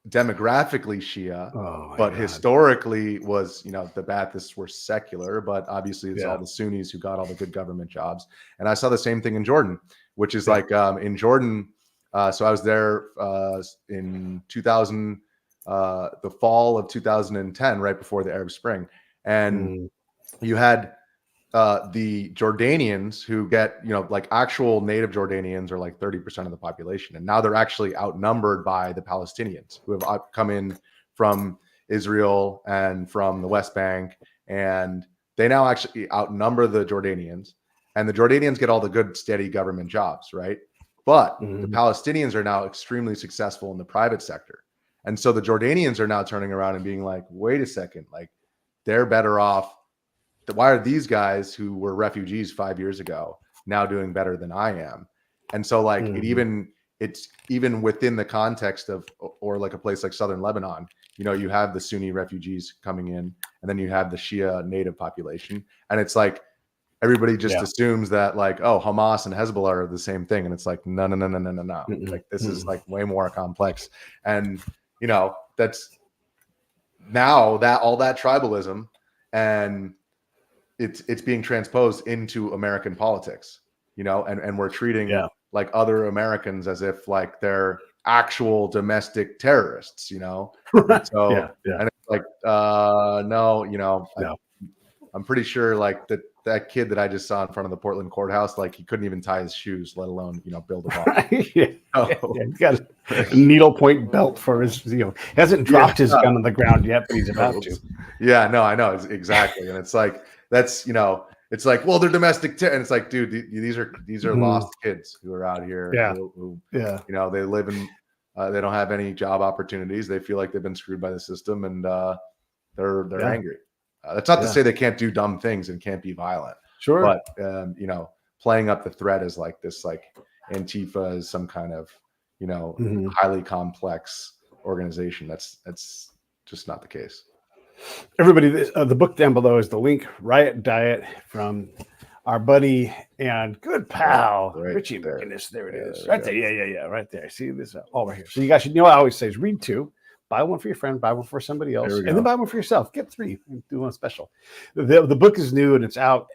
demographically Shia, but historically was, the Baathists were secular, but obviously it's all the Sunnis who got all the good government jobs. And I saw the same thing in Jordan, which is in Jordan. So I was there in 2000, the fall of 2010, right before the Arab Spring. And you had the Jordanians who get, actual native Jordanians are 30% of the population. And now they're actually outnumbered by the Palestinians who have come in from Israel and from the West Bank. And they now actually outnumber the Jordanians. And the Jordanians get all the good, steady government jobs, right? But the Palestinians are now extremely successful in the private sector. And so the Jordanians are now turning around and being like, wait a second, like they're better off. Why are these guys who were refugees 5 years ago now doing better than I am? And so like it's even within the context of, or like a place like Southern Lebanon, you know, you have the Sunni refugees coming in, and then you have the Shia native population. And it's like, everybody just assumes that like, oh, Hamas and Hezbollah are the same thing. And it's like, no. Like this is like way more complex. And, you know, that's now that all that tribalism, and it's being transposed into American politics, you know, and we're treating like other Americans as if like they're actual domestic terrorists, you know? So, and it's like, no, you know, I'm pretty sure like that kid that I just saw in front of the Portland courthouse, like he couldn't even tie his shoes, let alone, you know, build a bomb. He's got a needlepoint belt for his, you know, hasn't dropped his gun on the ground yet, but he's about to. Yeah, no, I know exactly. And it's like, that's, you know, it's like, well, they're domestic and it's like, dude, these are lost kids who are out here. Who, you know, they live in, they don't have any job opportunities. They feel like they've been screwed by the system, and they're angry. That's not to say they can't do dumb things and can't be violent. Sure. But, you know, playing up the threat as like this, like Antifa is some kind of, you know, highly complex organization. That's just not the case. Everybody, the book down below is the link, Riot Diet, from our buddy and good pal, Richie McGinniss. There it is. Right there. Yeah. Right there. See this over here. So you guys should, you know, I always say is read 2. Buy one for your friend, buy one for somebody else, and then buy one for yourself. Get 3 and do one special. The book is new and it's out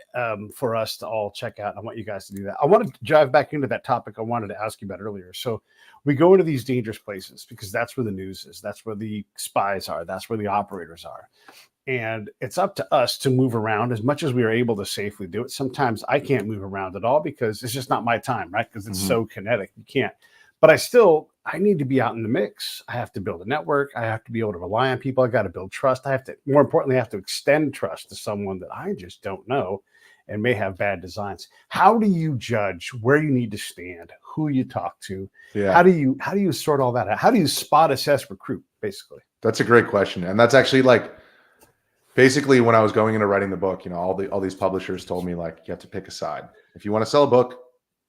for us to all check out. I want you guys to do that. I want to dive back into that topic I wanted to ask you about earlier. So we go into these dangerous places because that's where the news is. That's where the spies are. That's where the operators are. And it's up to us to move around as much as we are able to safely do it. Sometimes I can't move around at all because it's just not my time, right? Because it's so kinetic. You can't. But I need to be out in the mix. I have to build a network. I have to be able to rely on people. I got to build trust. More importantly, I have to extend trust to someone that I just don't know and may have bad designs. How do you judge where you need to stand, who you talk to? Yeah. How do you sort all that out? How do you spot, assess, recruit, basically? That's a great question. And that's actually like, basically when I was going into writing the book, you know, all these publishers told me like, you have to pick a side. If you want to sell a book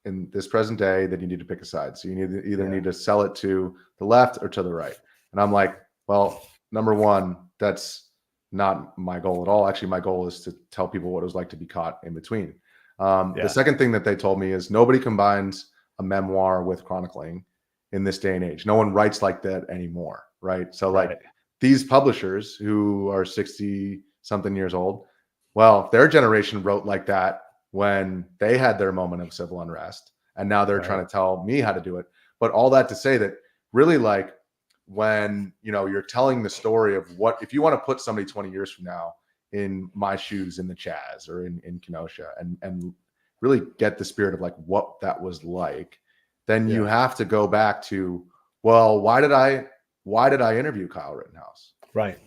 in this present day, that you need to pick a side. So you need to sell it to the left or to the right. And I'm like, well, number one, that's not my goal at all. Actually, my goal is to tell people what it was like to be caught in between. The second thing that they told me is nobody combines a memoir with chronicling in this day and age. No one writes like that anymore, right? So like these publishers who are 60 something years old, well, their generation wrote like that when they had their moment of civil unrest, and now they're trying to tell me how to do it. But all that to say that really, like, when, you know, you're telling the story of what, if you want to put somebody 20 years from now in my shoes in the Chaz or in Kenosha and really get the spirit of like what that was like, then you have to go back to, well, why did I interview Kyle Rittenhouse? Right.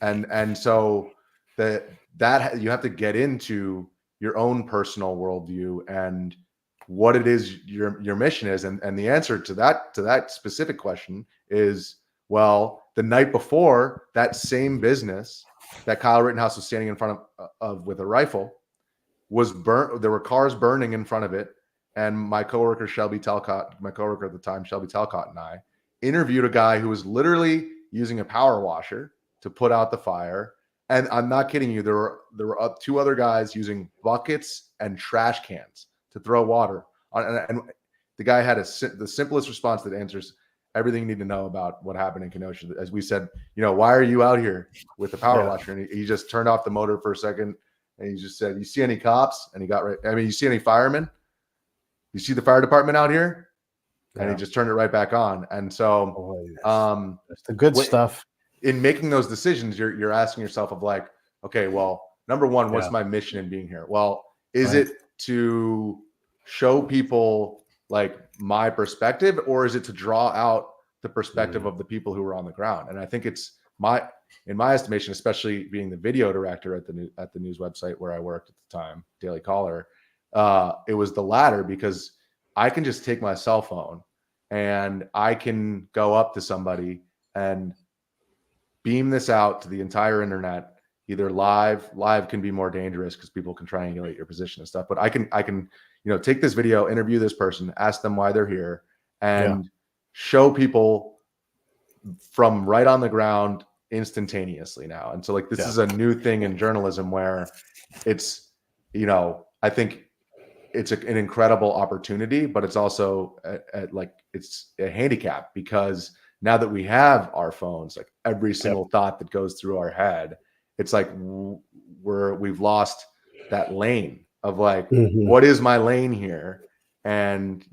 And so that you have to get into your own personal worldview and what it is your mission is. And the answer to that specific question is, well, the night before, that same business that Kyle Rittenhouse was standing in front of with a rifle was burnt. There were cars burning in front of it. And my coworker, Shelby Talcott, my coworker at the time, Shelby Talcott, and I interviewed a guy who was literally using a power washer to put out the fire. And I'm not kidding you. There were 2 other guys using buckets and trash cans to throw water on. And the guy had the simplest response that answers everything you need to know about what happened in Kenosha. As we said, you know, why are you out here with the power washer? And he just turned off the motor for a second. And he just said, you see any cops? And he got right. I mean, you see any firemen? You see the fire department out here? And he just turned it right back on. And so, that's the good stuff. In making those decisions, you're asking yourself of like, okay, well, number one, what's my mission in being here? Well, is it to show people like my perspective, or is it to draw out the perspective of the people who are on the ground? And I think it's in my estimation, especially being the video director at the news website where I worked at the time, Daily Caller, it was the latter, because I can just take my cell phone and I can go up to somebody and beam this out to the entire internet. Either live can be more dangerous because people can triangulate your position and stuff. But I can take this video, interview this person, ask them why they're here, and show people from right on the ground instantaneously now. And so like this is a new thing in journalism where it's, I think it's an incredible opportunity, but it's also it's a handicap, because now that we have our phones, like every single thought that goes through our head, it's like we've lost that lane of like, what is my lane here? And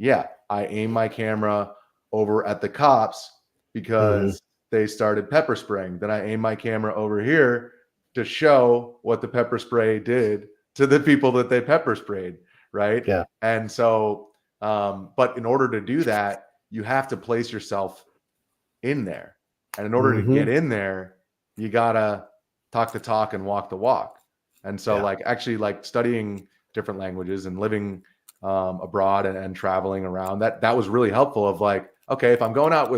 I aim my camera over at the cops because they started pepper spraying. Then I aim my camera over here to show what the pepper spray did to the people that they pepper sprayed. Right. Yeah. And so, but in order to do that, you have to place yourself in there. And in order to get in there, you gotta talk the talk and walk the walk. And so like studying different languages and living abroad and traveling around, that was really helpful of like, okay, if I'm going out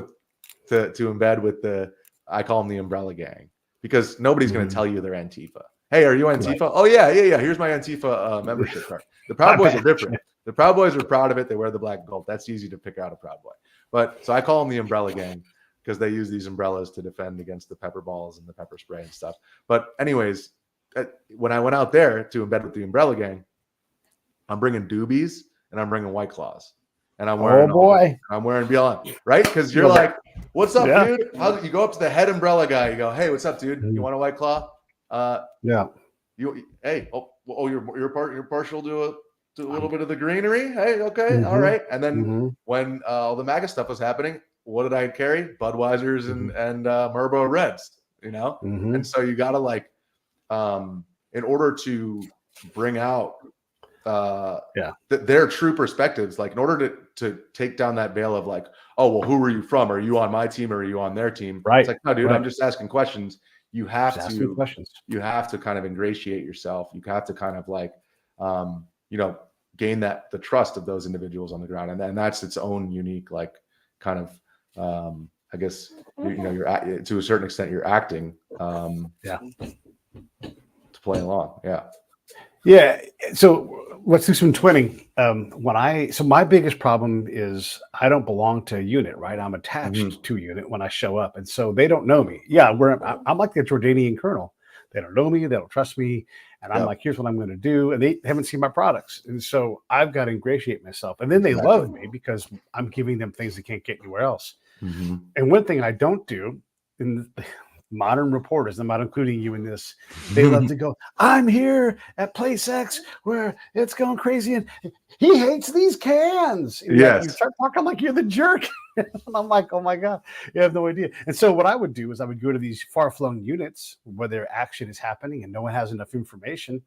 to embed with I call them the umbrella gang, because nobody's going to tell you they're Antifa. Hey, are you Antifa? Right. Oh yeah. Here's my Antifa membership card. The Proud Boys are different. The Proud Boys are proud of it. They wear the black and gold. That's easy to pick out a Proud Boy. But so I call them the umbrella gang because they use these umbrellas to defend against the pepper balls and the pepper spray and stuff. But anyways, when I went out there to embed with the umbrella gang, I'm bringing doobies and I'm bringing White Claws. And I'm wearing I'm wearing BLM, right? Because you're like, what's up, dude? You go up to the head umbrella guy, you go, hey, what's up, dude? You want a White Claw? You're partial to a little bit of the greenery. Hey, okay, all right. And then when all the MAGA stuff was happening, what did I carry? Budweisers and Marlboro Reds, And so you gotta like, in order to bring out their true perspectives, like in order to take down that veil of like, oh well, who are you from? Are you on my team or are you on their team? Right. It's like, no, dude, I'm just asking questions. You have to kind of ingratiate yourself. You have to kind of like, gain the trust of those individuals on the ground. And that's its own unique, like kind of, I guess, you're to a certain extent, you're acting, to play along. Yeah. Yeah. So let's do some twinning. So my biggest problem is I don't belong to a unit, right? I'm attached to a unit when I show up. And so they don't know me. Yeah. I'm like the Jordanian colonel. They don't know me. They don't trust me. And I'm like, here's what I'm going to do. And they haven't seen my products. And so I've got to ingratiate myself. And then they love me because I'm giving them things they can't get anywhere else. And one thing I don't do in modern reporters, I'm not including you in this, they love to go, I'm here at place X where it's going crazy and he hates these cans. And you start talking like you're the jerk. And I'm like, oh my God, you have no idea. And so what I would do is I would go to these far-flung units where their action is happening and no one has enough information.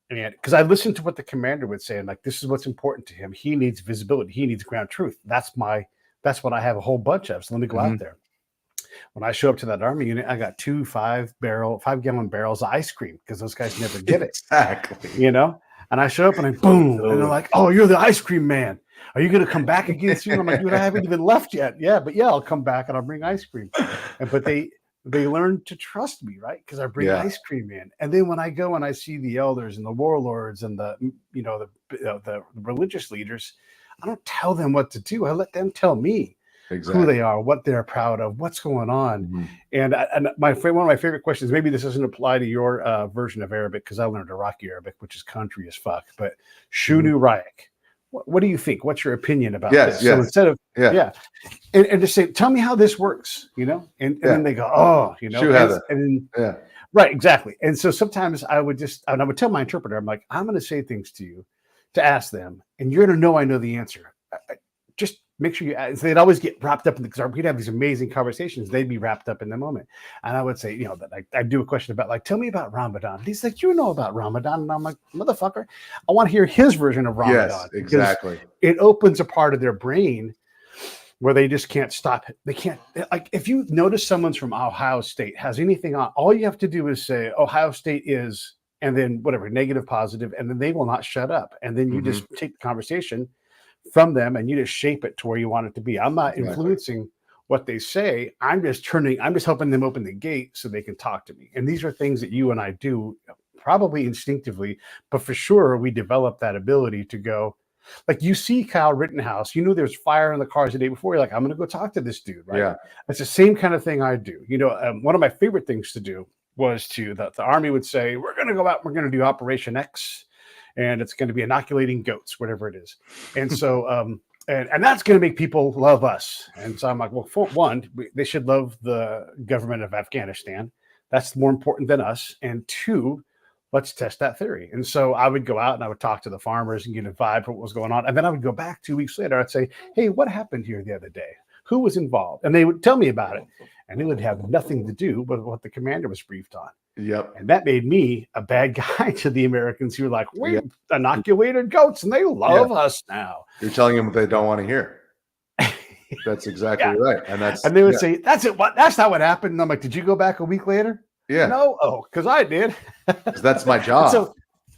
And because I listened to what the commander would say, and like, this is what's important to him. He needs visibility. He needs ground truth. That's what I have a whole bunch of. So let me go out there. When I show up to that army unit, I got 2 5-gallon barrels of ice cream because those guys never get it. Exactly. And I show up and I boom, and they're like, "Oh, you're the ice cream man. Are you going to come back again soon?" I'm like, "Dude, I haven't even left yet." Yeah, but I'll come back and I'll bring ice cream. But they learn to trust me, right? Because I bring ice cream in. And then when I go and I see the elders and the warlords and the religious leaders, I don't tell them what to do. I let them tell me. Who they are, what they're proud of, what's going on. And one of my favorite questions, maybe this doesn't apply to your version of Arabic because I learned Iraqi Arabic, which is country as fuck, but Shunu Rayak. What do you think? What's your opinion about this? So instead of, and just say, tell me how this works, and then they go, oh, right, exactly. And so sometimes I would tell my interpreter, I'm like, I'm going to say things to you to ask them, and you're going to know I know the answer. Just make sure so they'd always get wrapped up in because we'd have these amazing conversations. They'd be wrapped up in the moment. And I would say, that I'd do a question about like, tell me about Ramadan. And he's like, you know about Ramadan. And I'm like, motherfucker, I want to hear his version of Ramadan. Yes, exactly. It opens a part of their brain where they just can't stop. They can't, like, if you notice someone's from Ohio State has anything on, all you have to do is say, Ohio State is, and then whatever, negative, positive, and then they will not shut up. And then you just take the conversation from them and you just shape it to where you want it to be. I'm not influencing what they say. I'm just helping them open the gate so they can talk to me. And these are things that you and I do probably instinctively, but for sure we develop that ability to go, like you see Kyle Rittenhouse, there's fire in the cars the day before. You're like, I'm going to go talk to this dude, right? Yeah. It's the same kind of thing I do. One of my favorite things to do was the Army would say, we're going to go out, we're going to do Operation X, and it's going to be inoculating goats, whatever it is. And so, and that's going to make people love us. And so I'm like, well, for one, they should love the government of Afghanistan. That's more important than us. And two, let's test that theory. And so I would go out and I would talk to the farmers and get a vibe for what was going on. And then I would go back 2 weeks later. I'd say, hey, what happened here the other day? Who was involved? And they would tell me about it. And it would have nothing to do with what the commander was briefed on. Yep. And that made me a bad guy to the Americans who were like, we inoculated goats and they love us now. You're telling them what they don't want to hear. That's exactly right. And they would say, that's not what happened. And I'm like, did you go back a week later? Yeah. No. Oh, because I did. Because that's my job. So,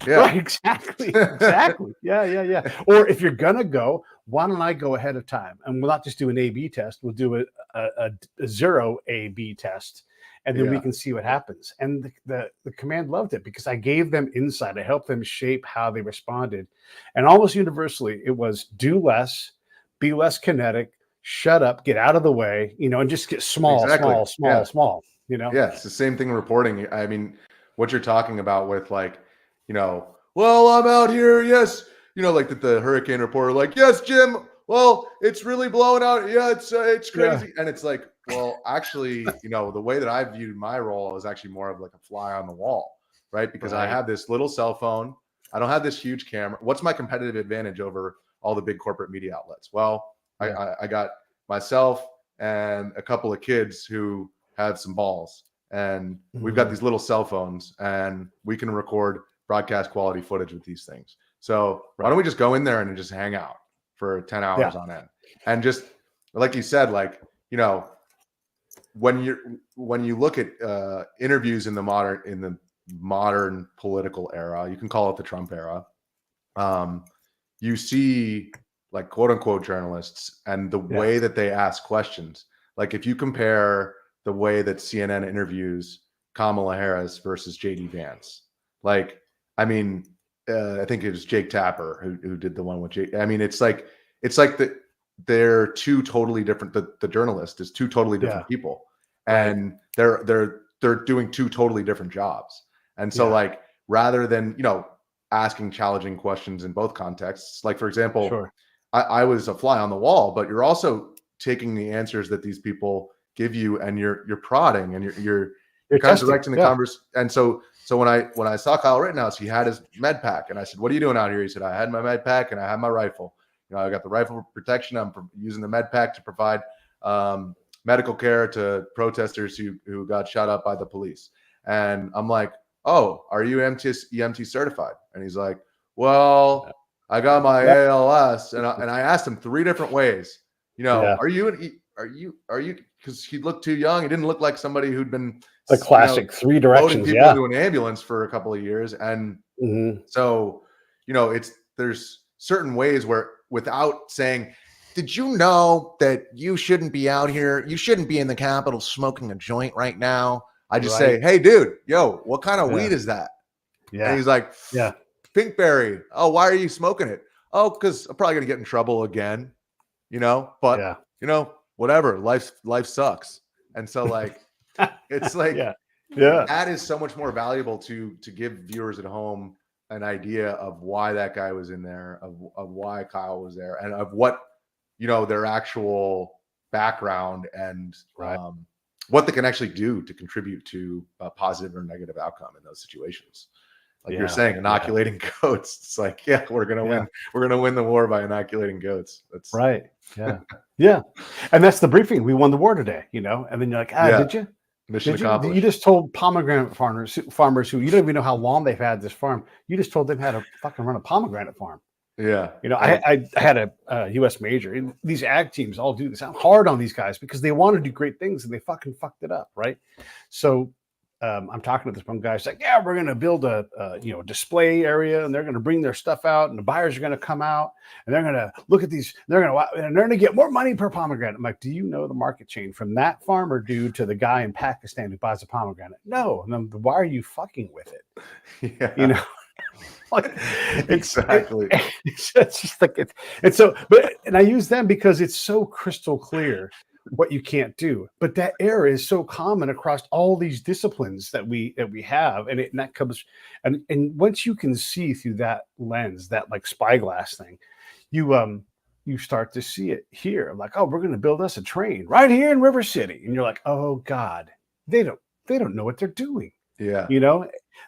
right, exactly. Yeah. Or if you're going to go, why don't I go ahead of time? And we'll not just do an A/B test. We'll do a zero A/B test. And then we can see what happens. And the command loved it because I gave them insight. I helped them shape how they responded. And almost universally, it was do less, be less kinetic, shut up, get out of the way, and just get small. Yeah, it's the same thing reporting. I mean, what you're talking about with like, well, I'm out here. Yes. Like the hurricane reporter, like, yes, Jim. Well, it's really blowing out. Yeah, it's crazy. And it's like, well, actually, the way that I viewed my role is actually more of like a fly on the wall, right? Because I have this little cell phone. I don't have this huge camera. What's my competitive advantage over all the big corporate media outlets? Well, I got myself and a couple of kids who have some balls, and we've got these little cell phones, and we can record broadcast quality footage with these things. So why don't we just go in there and just hang out for 10 hours on end? And just like you said, like, when you look at interviews in the modern political era, you can call it the Trump era. You see like quote unquote journalists and the way that they ask questions. Like if you compare the way that CNN interviews Kamala Harris versus JD Vance, like, I mean, I think it was Jake Tapper who did the one with Jake. I mean, it's like they're two totally different. The journalist is two totally different people, and they're doing two totally different jobs. And so like, rather than, asking challenging questions in both contexts, like for example, I was a fly on the wall, but you're also taking the answers that these people give you and you're prodding and you're kind of directing the conversation. And so when I saw Kyle Rittenhouse, he had his med pack, and I said, "What are you doing out here?" He said, "I had my med pack and I had my rifle. I got the rifle protection. I'm using the med pack to provide medical care to protesters who got shot up by the police." And I'm like, "Oh, are you EMT certified?" And he's like, "Well, I got my ALS." And I asked him 3 different ways. Are you? Because he looked too young. He didn't look like somebody who'd been the classic 3 directions. People into an ambulance for a couple of years. And so, there's certain ways where, without saying, "Did you know that you shouldn't be out here? You shouldn't be in the Capitol smoking a joint right now." I just say, "Hey, dude, what kind of weed is that?" Yeah. And he's like, "Pinkberry." "Oh, why are you smoking it?" "Oh, because I'm probably gonna get in trouble again." But whatever. Life sucks. And so like, it's like, that is so much more valuable to give viewers at home an idea of why that guy was in there, of why Kyle was there, and of what, their actual background and what they can actually do to contribute to a positive or negative outcome in those situations. Like you're saying, inoculating goats. It's like, we're gonna win. We're gonna win the war by inoculating goats. That's right. Yeah. And that's the briefing. We won the war today. And then you're like, did you? Mission accomplished. You just told pomegranate farmers who you don't even know how long they've had this farm. You just told them how to fucking run a pomegranate farm. Yeah. I had a U.S. major, and these ag teams all do this. I'm hard on these guys because they want to do great things and they fucking fucked it up, right? So I'm talking to this one guy. He's like, yeah, we're going to build a display area, and they're going to bring their stuff out, and the buyers are going to come out, and they're going to look at these. They're going to get more money per pomegranate. I'm like, do you know the market chain from that farmer dude to the guy in Pakistan who buys a pomegranate? No. And then why are you fucking with it? Yeah. You know. Like, exactly. It's just like it's so, and I use them because it's so crystal clear what you can't do. But that error is so common across all these disciplines that we have, and that comes and once you can see through that lens, that like spyglass thing, you start to see it here. Like, oh, we're going to build us a train right here in River City, and you're like, oh God, they don't know what they're doing. Yeah,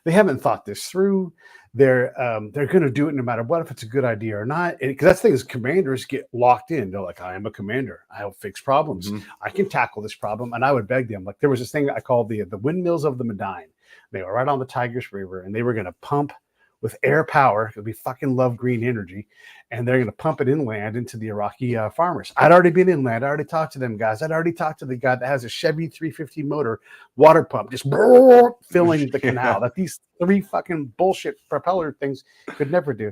they haven't thought this through. They're going to do it no matter what, if it's a good idea or not. Because that's the thing is, commanders get locked in. They're like, I am a commander. I'll fix problems. Mm-hmm. I can tackle this problem. And I would beg them. Like, there was this thing I called the windmills of the Medine. They were right on the Tigris River, and they were going to pump with air power. It'll be fucking love green energy. And they're going to pump it inland into the Iraqi farmers. I'd already been inland. I already talked to them guys. I'd already talked to the guy that has a Chevy 350 motor water pump, just filling the canal that these 3 fucking bullshit propeller things could never do.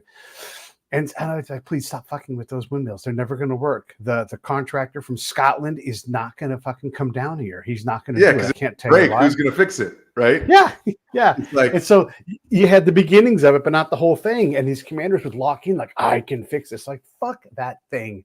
And I was like, please stop fucking with those windmills. They're never going to work. The contractor from Scotland is not going to fucking come down here. He's not going to do it. I can't tell you why. Who's going to fix it, right? Yeah. And so you had the beginnings of it, but not the whole thing. And these commanders would lock in like, I can fix this. Like, fuck that thing.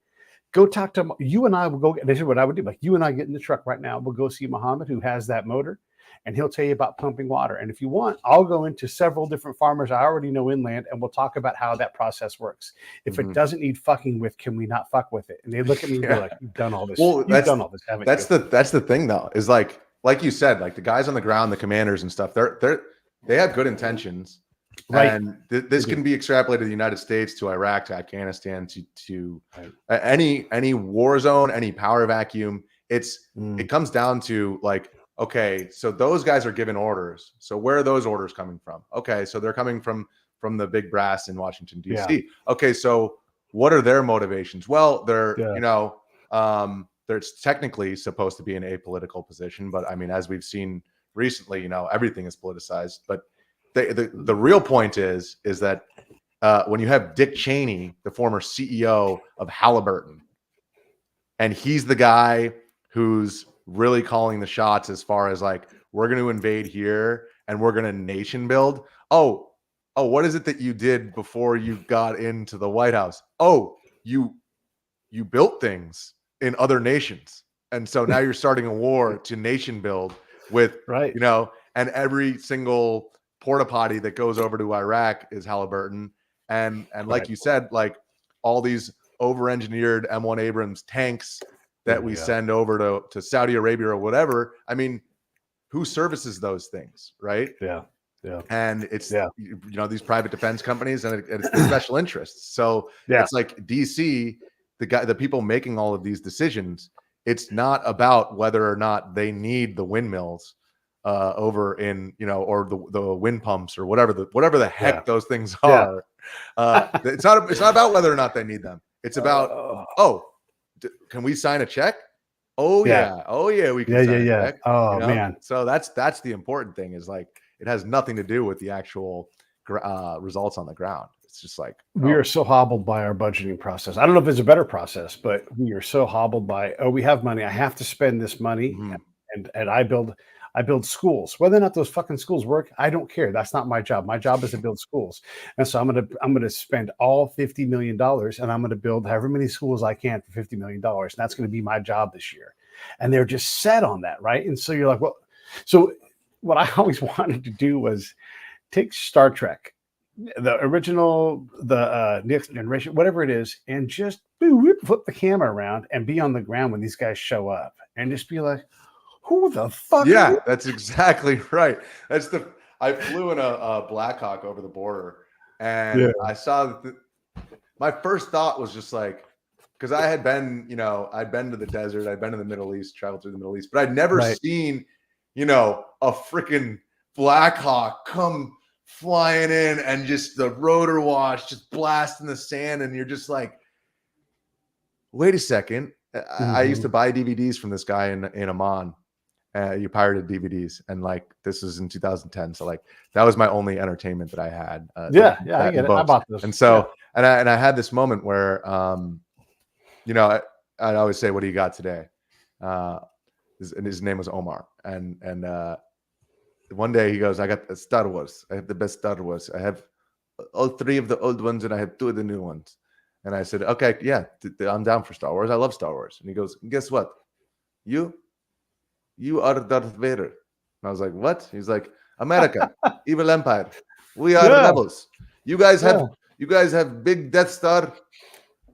Go talk to you and I will go. This is what I would do. Like, you and I get in the truck right now. We'll go see Muhammad, who has that motor, and he'll tell you about pumping water. And if you want, I'll go into several different farmers I already know inland, and we'll talk about how that process works. If it doesn't need fucking with, can we not fuck with it? And they look at me and they're like, you've done all this. Well, you've done all this, haven't you? That's the thing though, is like you said, like the guys on the ground, the commanders and stuff, they have good intentions. Right. And this can be extrapolated to the United States, to Iraq, to Afghanistan, to any war zone, any power vacuum. It comes down to like, okay, so those guys are given orders. So where are those orders coming from? Okay, so they're coming from the big brass in Washington, D.C. Yeah. Okay, so what are their motivations? Well, they're they're technically supposed to be in a apolitical position, but I mean, as we've seen recently, everything is politicized. But the real point is that when you have Dick Cheney, the former CEO of Halliburton, and he's the guy who's really calling the shots as far as like, we're going to invade here and we're going to nation build. Oh, what is it that you did before you got into the White House? Oh, you built things in other nations. And so now you're starting a war to nation build with, and every single porta potty that goes over to Iraq is Halliburton. And like you said, like all these over-engineered M1 Abrams tanks that we send over to Saudi Arabia or whatever. I mean, who services those things, right? Yeah. And it's these private defense companies, and it's the special interests. So it's like DC, the people making all of these decisions. It's not about whether or not they need the windmills over in or the wind pumps or whatever the heck those things are. It's not about whether or not they need them. It's about can we sign a check? We can sign a check. Man. So that's the important thing, is like, it has nothing to do with the actual results on the ground. It's just like, we are so hobbled by our budgeting process. I don't know if there's a better process, but we are so hobbled by, we have money, I have to spend this money. And I build schools. Whether or not those fucking schools work, I don't care. That's not my job. My job is to build schools. And so I'm gonna spend all $50 million, and I'm gonna build however many schools I can for $50 million. And that's gonna be my job this year. And they're just set on that, right? And so you're like, well, so what I always wanted to do was take Star Trek, the original, the Next Generation, whatever it is, and just flip the camera around and be on the ground when these guys show up, and just be like, who the fuck? Yeah, that's exactly right. I flew in a Blackhawk over the border, and I saw my first thought was just like, because I had been, I'd been to the desert, I'd been to the Middle East, traveled through the Middle East, but I'd never seen, a freaking Blackhawk come flying in and just the rotor wash just blasting the sand, and you're just like, wait a second. I used to buy DVDs from this guy in Amman. you pirated DVDs, and like this was in 2010. So like that was my only entertainment that I had. I get it. I bought this. And so and I had this moment where you know, I'd always say, "What do you got today?" And his name was Omar, and one day he goes, "I got Star Wars. I have the best Star Wars. I have all 3 of the old ones, and I have 2 of the new ones." And I said, "Okay, yeah, I'm down for Star Wars. I love Star Wars." And he goes, "Guess what? You are Darth Vader." And I was like, "What?" He's like, "America, evil empire. We are rebels. You guys have big Death Star.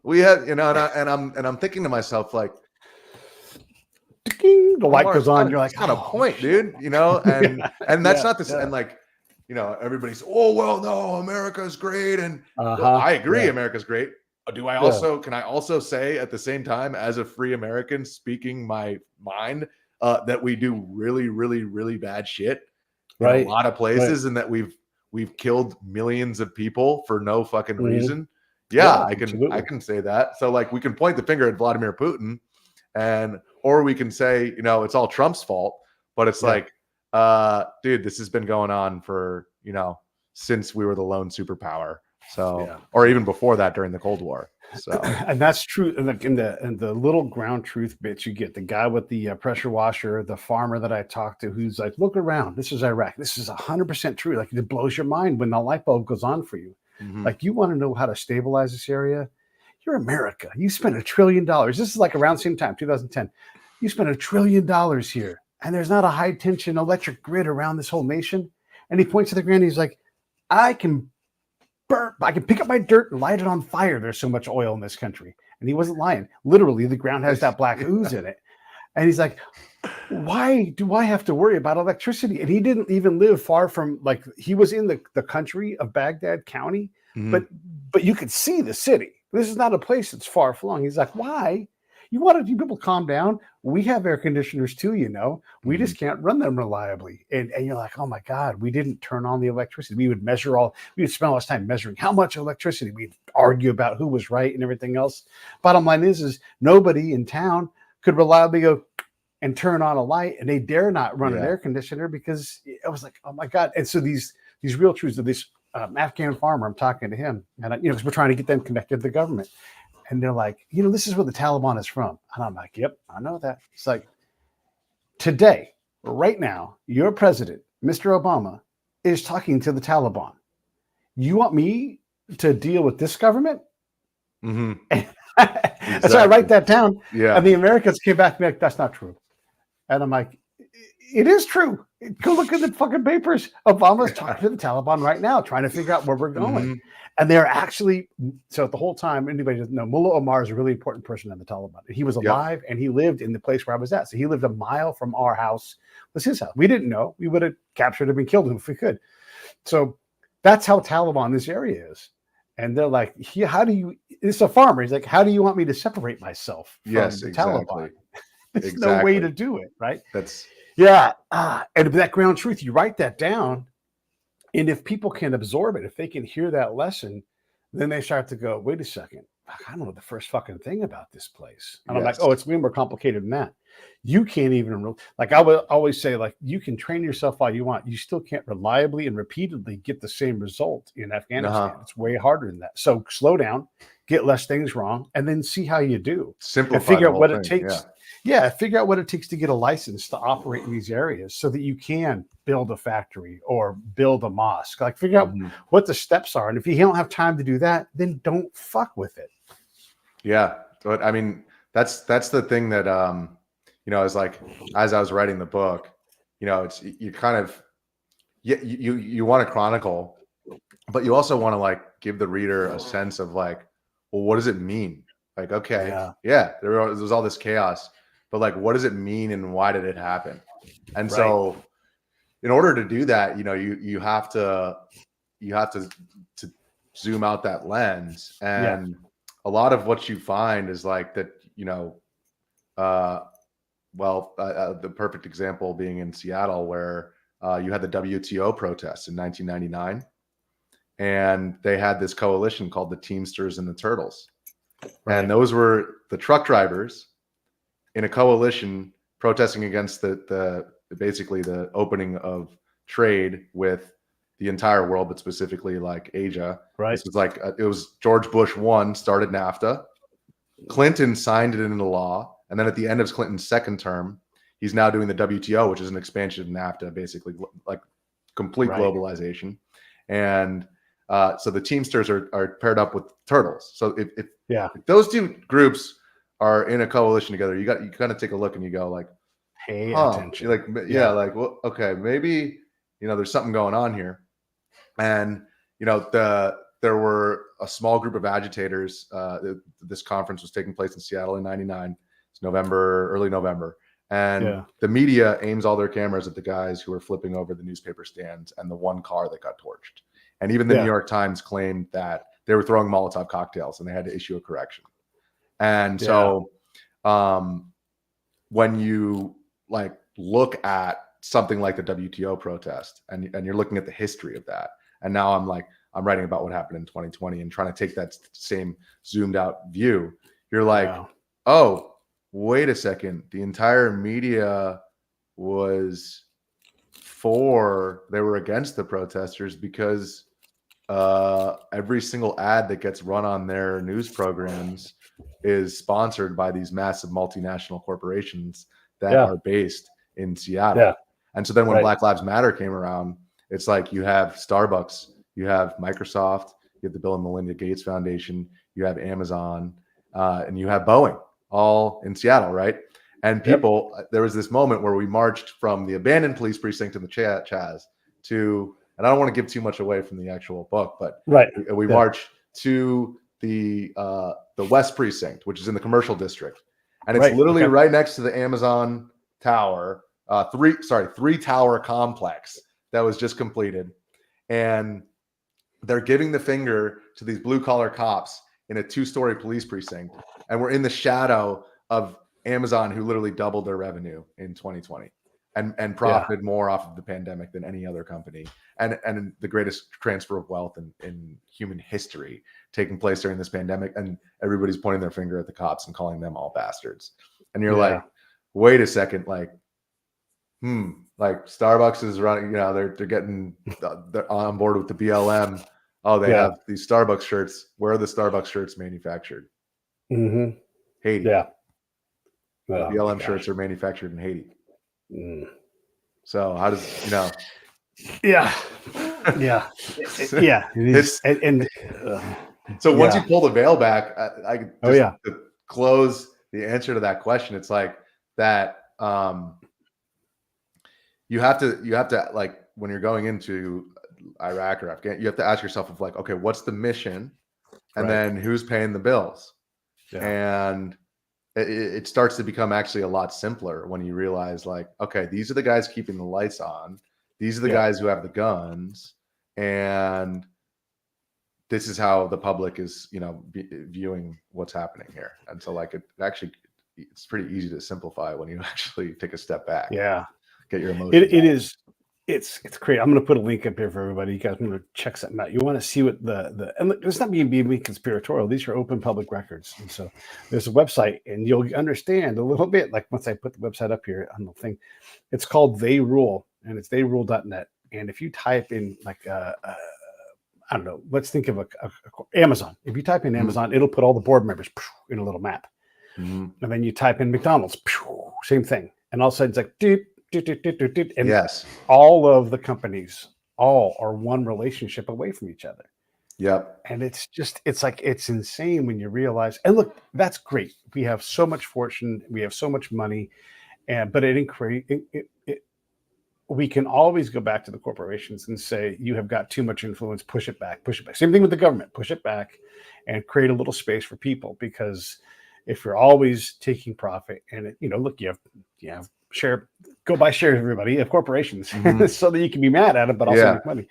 We have, you know." And I'm thinking to myself, like, the light goes on. You're like, "Kind of point, dude." You know, and that's not this. And like, you know, everybody's, "Oh well, no, America's great," and I agree, America's great. Do I also can I also say at the same time, as a free American speaking my mind, that we do really, really, really bad shit in a lot of places, and that we've killed millions of people for no fucking reason. I can say that. So like we can point the finger at Vladimir Putin, or we can say, you know, it's all Trump's fault. But it's like, dude, this has been going on for, you know, since we were the lone superpower. So, or even before that, during the Cold War. So, and that's true. And the little ground truth bits you get, the guy with the pressure washer, the farmer that I talked to, who's like, "Look around. This is Iraq. This is 100% true." Like, it blows your mind when the light bulb goes on for you. Like, you want to know how to stabilize this area? You're America. You spent $1 trillion. This is like around the same time, 2010. You spent $1 trillion here, and there's not a high tension electric grid around this whole nation. And he points to the ground. He's like, I can pick up my dirt and light it on fire. There's so much oil in this country. And he wasn't lying. Literally, the ground has that black ooze in it. And he's like, why do I have to worry about electricity? And he didn't even live far from, like, he was in the country of Baghdad County, but you could see the city. This is not a place that's far flung. He's like, why? You want you people calm down? We have air conditioners too, you know. We just can't run them reliably. And you're like, oh my God, we didn't turn on the electricity. We would spend all this time measuring how much electricity. We'd argue about who was right and everything else. Bottom line is nobody in town could reliably go and turn on a light, and they dare not run an air conditioner, because it was like, oh my God. And so these real truths of this Afghan farmer, I'm talking to him, and you know, because we're trying to get them connected to the government. And they're like, you know, this is where the Taliban is from. And I'm like, yep, I know that. It's like, today, right now, your president, Mr. Obama, is talking to the Taliban. You want me to deal with this government? Exactly. So I write that down. And the Americans came back to me like, that's not true. And I'm like, it is true. Go look at the fucking papers. Obama's talking to the Taliban right now, trying to figure out where we're going. And they're actually, so the whole time, anybody doesn't know, Mullah Omar is a really important person in the Taliban. He was alive, and he lived in the place where I was at. So he lived a mile from our house, was his house. We didn't know. We would have captured him and killed him if we could. So that's how Taliban this area is. And they're like, it's a farmer. He's like, how do you want me to separate myself from the Taliban? There's no way to do it, right? And that ground truth, you write that down. And if people can absorb it, if they can hear that lesson, then they start to go, wait a second, I don't know the first fucking thing about this place. And I'm like, oh, it's way more complicated than that. You can't even, like I would always say, like, you can train yourself all you want. You still can't reliably and repeatedly get the same result in Afghanistan. It's way harder than that. So slow down, get less things wrong, and then see how you do. Simplify, and figure out what it takes. Figure out what it takes to get a license to operate in these areas so that you can build a factory or build a mosque. Like, figure out what the steps are. And if you don't have time to do that, then don't fuck with it. Yeah. But I mean, that's the thing that, you know, is like, as I was writing the book, you know, it's, you kind of, you want to chronicle, but you also want to, like, give the reader a sense of, like, well, what does it mean? Like, okay, there's all this chaos, but, like, what does it mean and why did it happen? And so in order to do that, you know, you have to zoom out that lens. And a lot of what you find is like that, you know, the perfect example being in Seattle, where you had the WTO protests in 1999, and they had this coalition called the Teamsters and the Turtles. And those were the truck drivers in a coalition protesting against the basically the opening of trade with the entire world, but specifically like Asia. Right. This was like it was George Bush 1 started NAFTA. Clinton signed it into law, and then at the end of Clinton's second term, he's now doing the WTO, which is an expansion of NAFTA, basically like complete globalization. And so the Teamsters are paired up with Turtles. So if those two groups are in a coalition together, you kind of take a look and you go like, pay attention. Like, like, well, okay, maybe, there's something going on here. And, there were a small group of agitators. This conference was taking place in Seattle in 99. It's early November. And the media aims all their cameras at the guys who are flipping over the newspaper stands and the one car that got torched. And even the New York Times claimed that they were throwing Molotov cocktails and they had to issue a correction. And so when you like look at something like the WTO protest and you're looking at the history of that, and now I'm writing about what happened in 2020 and trying to take that same zoomed out view, you're like, oh, wait a second. The entire media was they were against the protesters because every single ad that gets run on their news programs is sponsored by these massive multinational corporations that are based in Seattle. And so then when Black Lives Matter came around, it's like you have Starbucks, you have Microsoft, you have the Bill and Melinda Gates Foundation, you have Amazon, and you have Boeing, all in Seattle, right? And people, there was this moment where we marched from the abandoned police precinct in the Chaz to, and I don't want to give too much away from the actual book, but we marched to the West Precinct, which is in the commercial district, and it's literally right next to the Amazon Tower, three tower complex that was just completed, and they're giving the finger to these blue collar cops in a 2-story police precinct, and we're in the shadow of Amazon, who literally doubled their revenue in 2020 and profited more off of the pandemic than any other company, and the greatest transfer of wealth in human history taking place during this pandemic, and everybody's pointing their finger at the cops and calling them all bastards. And you're like, wait a second, like Starbucks is running, they're getting they're on board with the BLM. Oh, they have these Starbucks shirts. Where are the Starbucks shirts manufactured? Haiti. BLM shirts are manufactured in Haiti. So how does so once you pull the veil back, to close the answer to that question, it's like that you have to like, when you're going into Iraq or Afghanistan, you have to ask yourself of like, okay, what's the mission, and then who's paying the bills? And it starts to become actually a lot simpler when you realize, like, okay, these are the guys keeping the lights on, these are the guys who have the guns, and this is how the public is viewing what's happening here. And so like it's pretty easy to simplify when you actually take a step back, get your emotions. It's great. I'm going to put a link up here for everybody. You guys want to check something out. You want to see what and it's not being conspiratorial. These are open public records. And so there's a website, and you'll understand a little bit, like once I put the website up here on the thing, it's called They Rule, and it's theyrule.net. And if you type in like, I don't know, let's think of Amazon. If you type in Amazon, it'll put all the board members in a little map. And then you type in McDonald's, same thing. And all of a sudden it's like, and all of the companies all are one relationship away from each other. And it's like, it's insane when you realize, and look, that's great. We have so much fortune, we have so much money, but we can always go back to the corporations and say, you have got too much influence, push it back. Same thing with the government, push it back and create a little space for people. Because if you're always taking profit and look, you have go buy shares, everybody, of corporations, so that you can be mad at it, but also make money.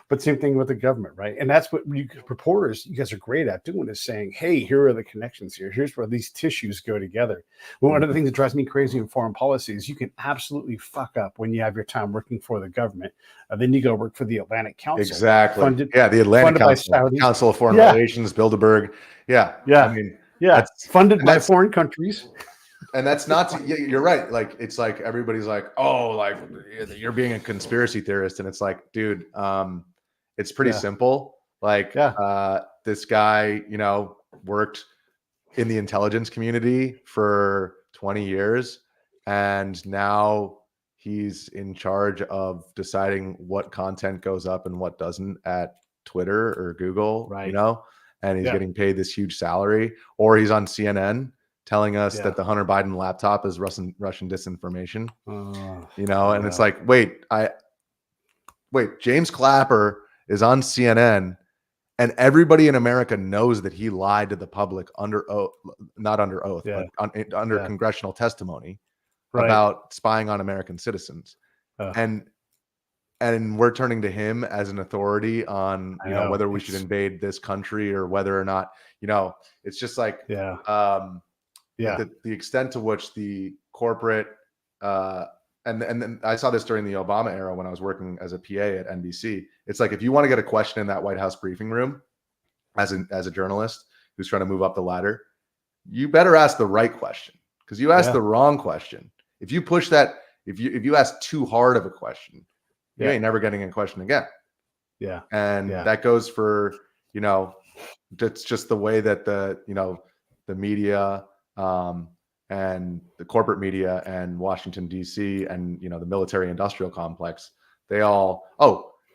But same thing with the government, right? And that's what reporters, you guys are great at doing, is saying, hey, here are the connections here. Here's where these tissues go together. One of the things that drives me crazy in foreign policy is you can absolutely fuck up when you have your time working for the government. Then you go work for the Atlantic Council. Exactly. The Atlantic Council of Foreign Relations, Bilderberg. I mean, funded by foreign countries. And that's not to, you're right. Like, it's like everybody's like, oh, like you're being a conspiracy theorist. And it's like, dude, it's pretty simple. Like, this guy, you know, worked in the intelligence community for 20 years. And now he's in charge of deciding what content goes up and what doesn't at Twitter or Google, you know, and he's getting paid this huge salary, or he's on CNN telling us that the Hunter Biden laptop is Russian disinformation, you know, and it's like, wait, James Clapper is on CNN and everybody in America knows that he lied to the public under oath, not under oath, but under congressional testimony about spying on American citizens. And we're turning to him as an authority on, you know, whether we should invade this country or whether or not, you know, it's just like, the extent to which the corporate, and then I saw this during the Obama era when I was working as a PA at NBC. It's like, if you want to get a question in that White House briefing room as a journalist who's trying to move up the ladder, you better ask the right question, because you asked the wrong question. If you push that, if you ask too hard of a question, you ain't never getting a question again. And that goes for, you know, that's just the way that the media, and the corporate media and Washington, D.C. and, you know, the military industrial complex, they all,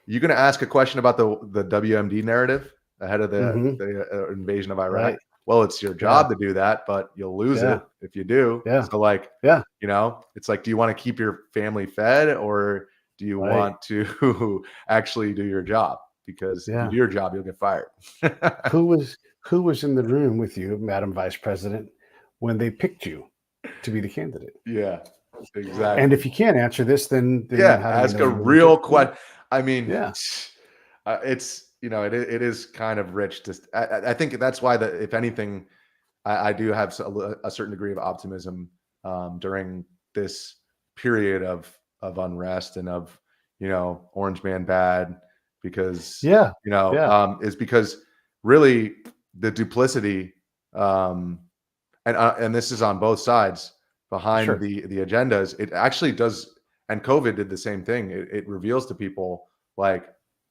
you're going to ask a question about the WMD narrative ahead of the invasion of Iraq. Right. Well, it's your job to do that, but you'll lose it if you do. So like, you know, it's like, do you want to keep your family fed, or do you want to actually do your job? Because if you do your job, you'll get fired. Who was in the room with you, Madam Vice President, when they picked you to be the candidate? Yeah, exactly. And if you can't answer this, then ask a real question. I mean, it's, you know, it is kind of rich. I think that's why if anything, I do have a certain degree of optimism during this period of unrest and of, you know, Orange Man bad, because is because really the duplicity, and this is on both sides behind the agendas. It actually does, and COVID did the same thing. It reveals to people like,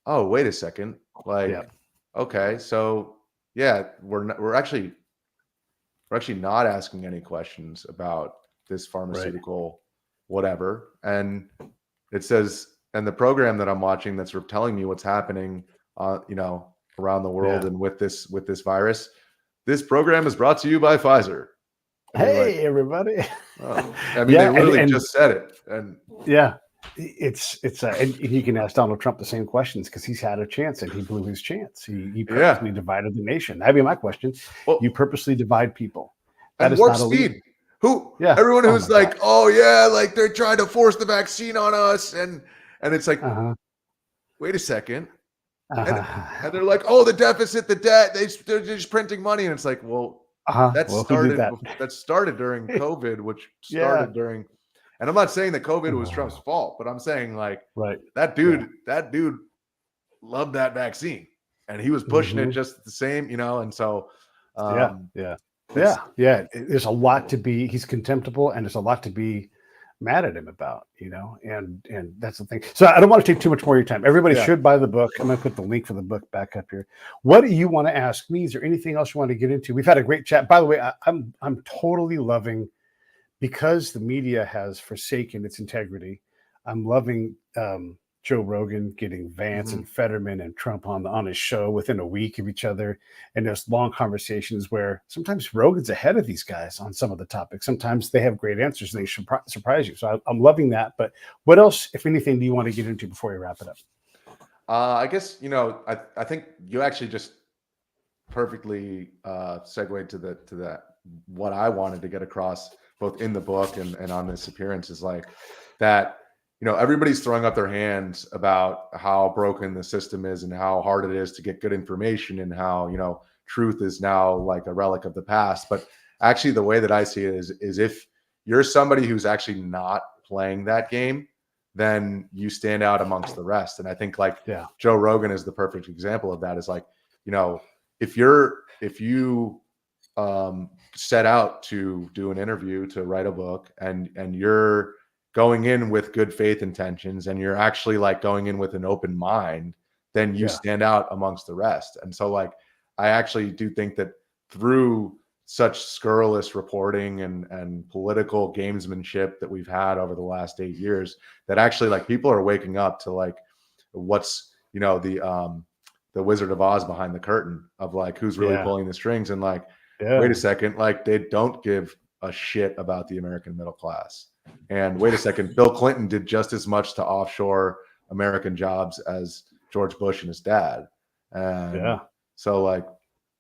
oh, wait a second, like, okay, so we're actually not asking any questions about this pharmaceutical whatever. And it says, and the program that I'm watching that's telling me what's happening, you know, around the world and with this virus. This program is brought to you by Pfizer. Hey, like, everybody! I mean, they really just said it, and it's and you can ask Donald Trump the same questions, because he's had a chance and he blew his chance. He purposely divided the nation. That'd be my question. Well, you purposely divide people. That is warp speed. Everyone who's like, like they're trying to force the vaccine on us, and it's like, wait a second. And they're like, oh, the deficit, the debt, they're just printing money. And it's like, well, that started during COVID, which started during, and I'm not saying that COVID was Trump's fault, but I'm saying like, that dude loved that vaccine and he was pushing it just the same, you know? And so, there's a lot to be, he's contemptible, and there's a lot to be mad at him about, you know, and that's the thing. So I don't want to take too much more of your time. Everybody should buy the book. I'm going to put the link for the book back up here. What do you want to ask me? Is there anything else you want to get into? We've had a great chat. By the way, I'm totally loving, because the media has forsaken its integrity. I'm loving Joe Rogan getting Vance and Fetterman and Trump on his show within a week of each other. And there's long conversations where sometimes Rogan's ahead of these guys on some of the topics. Sometimes they have great answers and they surprise you. So I'm loving that. But what else, if anything, do you want to get into before we wrap it up? I guess, you know, I think you actually just perfectly segued to that. What I wanted to get across both in the book and on this appearance is like that, you know, everybody's throwing up their hands about how broken the system is and how hard it is to get good information and how, you know, truth is now like a relic of the past. But actually the way that I see it is if you're somebody who's actually not playing that game, then you stand out amongst the rest. And I think like Joe Rogan is the perfect example of that. Is like, you know, if you set out to do an interview, to write a book, and you're going in with good faith intentions, and you're actually like going in with an open mind, then you stand out amongst the rest. And so like, I actually do think that through such scurrilous reporting and political gamesmanship that we've had over the last 8 years, that actually like people are waking up to like what's, you know, the Wizard of Oz behind the curtain of like who's really pulling the strings, and like, wait a second, like they don't give a shit about the American middle class. And wait a second, Bill Clinton did just as much to offshore American jobs as George Bush and his dad. And so like,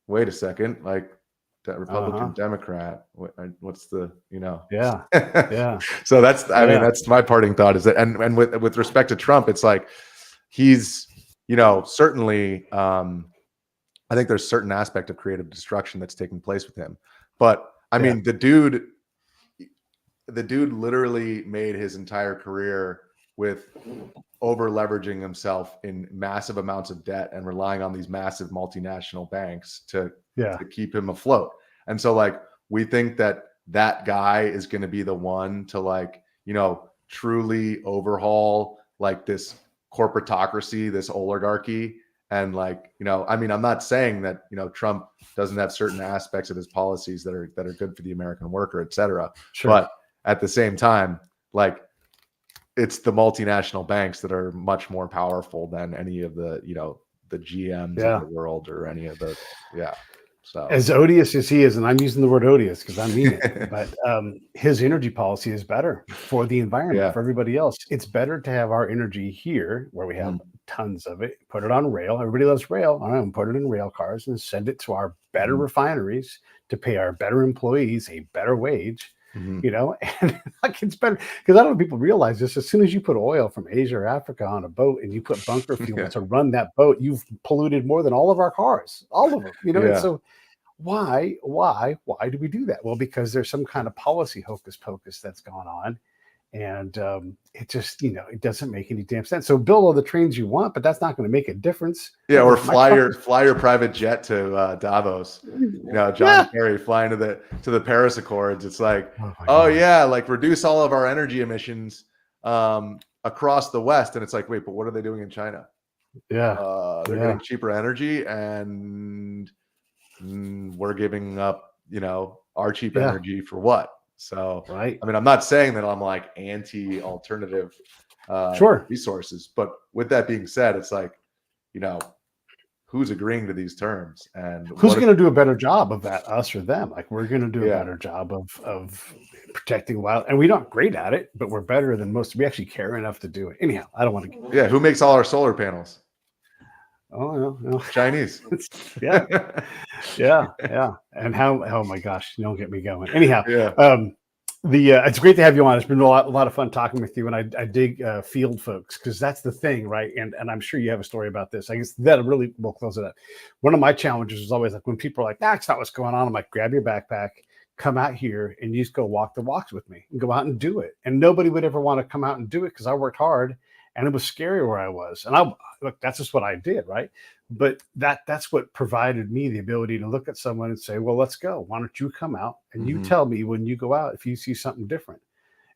wait a second, like that Republican Democrat, what's the, you know? So that's, I mean, that's my parting thought, is that, and with respect to Trump, it's like, he's, you know, certainly, I think there's certain aspect of creative destruction that's taking place with him. But I mean, the dude literally made his entire career with over leveraging himself in massive amounts of debt and relying on these massive multinational banks to keep him afloat. And so like, we think that that guy is going to be the one to like, you know, truly overhaul like this corporatocracy, this oligarchy. And like, you know, I mean, I'm not saying that, you know, Trump doesn't have certain aspects of his policies that are good for the American worker, et cetera. But at the same time, like, it's the multinational banks that are much more powerful than any of the, you know, the GMs of the world, or any of the, So as odious as he is, and I'm using the word odious because I mean it, but his energy policy is better for the environment, for everybody else. It's better to have our energy here where we have tons of it, put it on rail. Everybody loves rail. All right, put it in rail cars and send it to our better refineries to pay our better employees a better wage. You know, and like, it's better, because I don't know if people realize this. As soon as you put oil from Asia or Africa on a boat and you put bunker fuel to run that boat, you've polluted more than all of our cars, all of them, you know. And so why do we do that? Well, because there's some kind of policy hocus pocus that's gone on, and it just, you know, it doesn't make any damn sense. So build all the trains you want, but that's not going to make a difference. Or fly your private jet to Davos. You know, John Kerry flying to the Paris Accords. It's like, like reduce all of our energy emissions across the West, and it's like, wait, but what are they doing in China? They're getting cheaper energy, and we're giving up, you know, our cheap energy for what? So, I mean, I'm not saying that I'm like anti-alternative resources, but with that being said, it's like, you know, who's agreeing to these terms, and who's going to do a better job of that, us or them? Like, we're going to do a better job of protecting wild, and we're not great at it, but we're better than most. We actually care enough to do it. Anyhow, I don't want to. Who makes all our solar panels? Oh no. Chinese. yeah. And how? Oh my gosh! Don't get me going. Anyhow, it's great to have you on. It's been a lot of fun talking with you, and I dig field folks, because that's the thing, right? And I'm sure you have a story about this. I guess that really will close it up. One of my challenges was always like, when people are like, "That's not what's going on," I'm like, grab your backpack, come out here, and you just go walk the walks with me, and go out and do it. And nobody would ever want to come out and do it, because I worked hard. And it was scary where I was. And look, that's just what I did, right? But that's what provided me the ability to look at someone and say, well, let's go. Why don't you come out and you tell me when you go out if you see something different?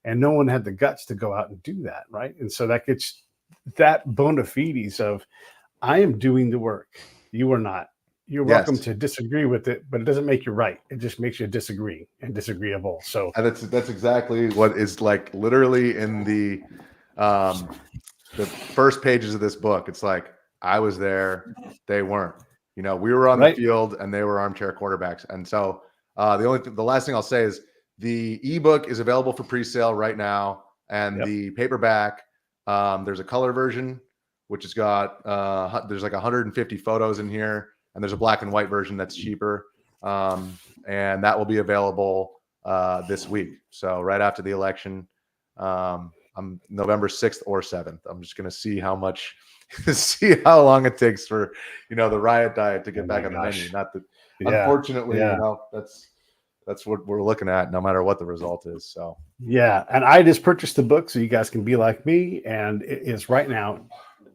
And no one had the guts to go out and do that, right? And so that gets that bona fides of, I am doing the work. You are not. You're welcome to disagree with it, but it doesn't make you right. It just makes you disagree and disagreeable. So that's exactly what is like literally in the first pages of this book. It's like, I was there, they weren't. You know, we were on the field and they were armchair quarterbacks. And so the last thing I'll say is the ebook is available for pre-sale right now, and the paperback, there's a color version, which has got there's like 150 photos in here, and there's a black and white version that's cheaper, and that will be available this week. So right after the election. I'm November 6th or 7th. I'm just going to see how long it takes for, you know, the Riot Diet to get back on the menu. Not that, unfortunately, you know, that's what we're looking at, no matter what the result is. So, and I just purchased the book so you guys can be like me. And it is right now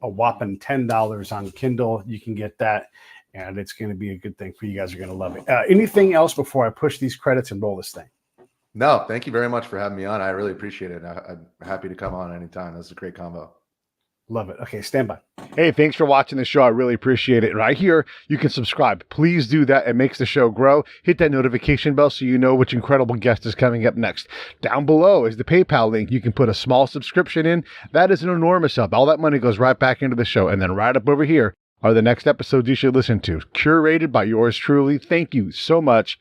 a whopping $10 on Kindle. You can get that. and it's going to be a good thing for you guys. Are going to love it. Anything else before I push these credits and roll this thing? No, thank you very much for having me on. I really appreciate it. I'm happy to come on anytime. This is a great combo. Love it. Okay, stand by. Hey, thanks for watching the show. I really appreciate it. Right here, you can subscribe. Please do that. It makes the show grow. Hit that notification bell so you know which incredible guest is coming up next. Down below is the PayPal link. You can put a small subscription in. That is an enormous help. All that money goes right back into the show. And then right up over here are the next episodes you should listen to, curated by yours truly. Thank you so much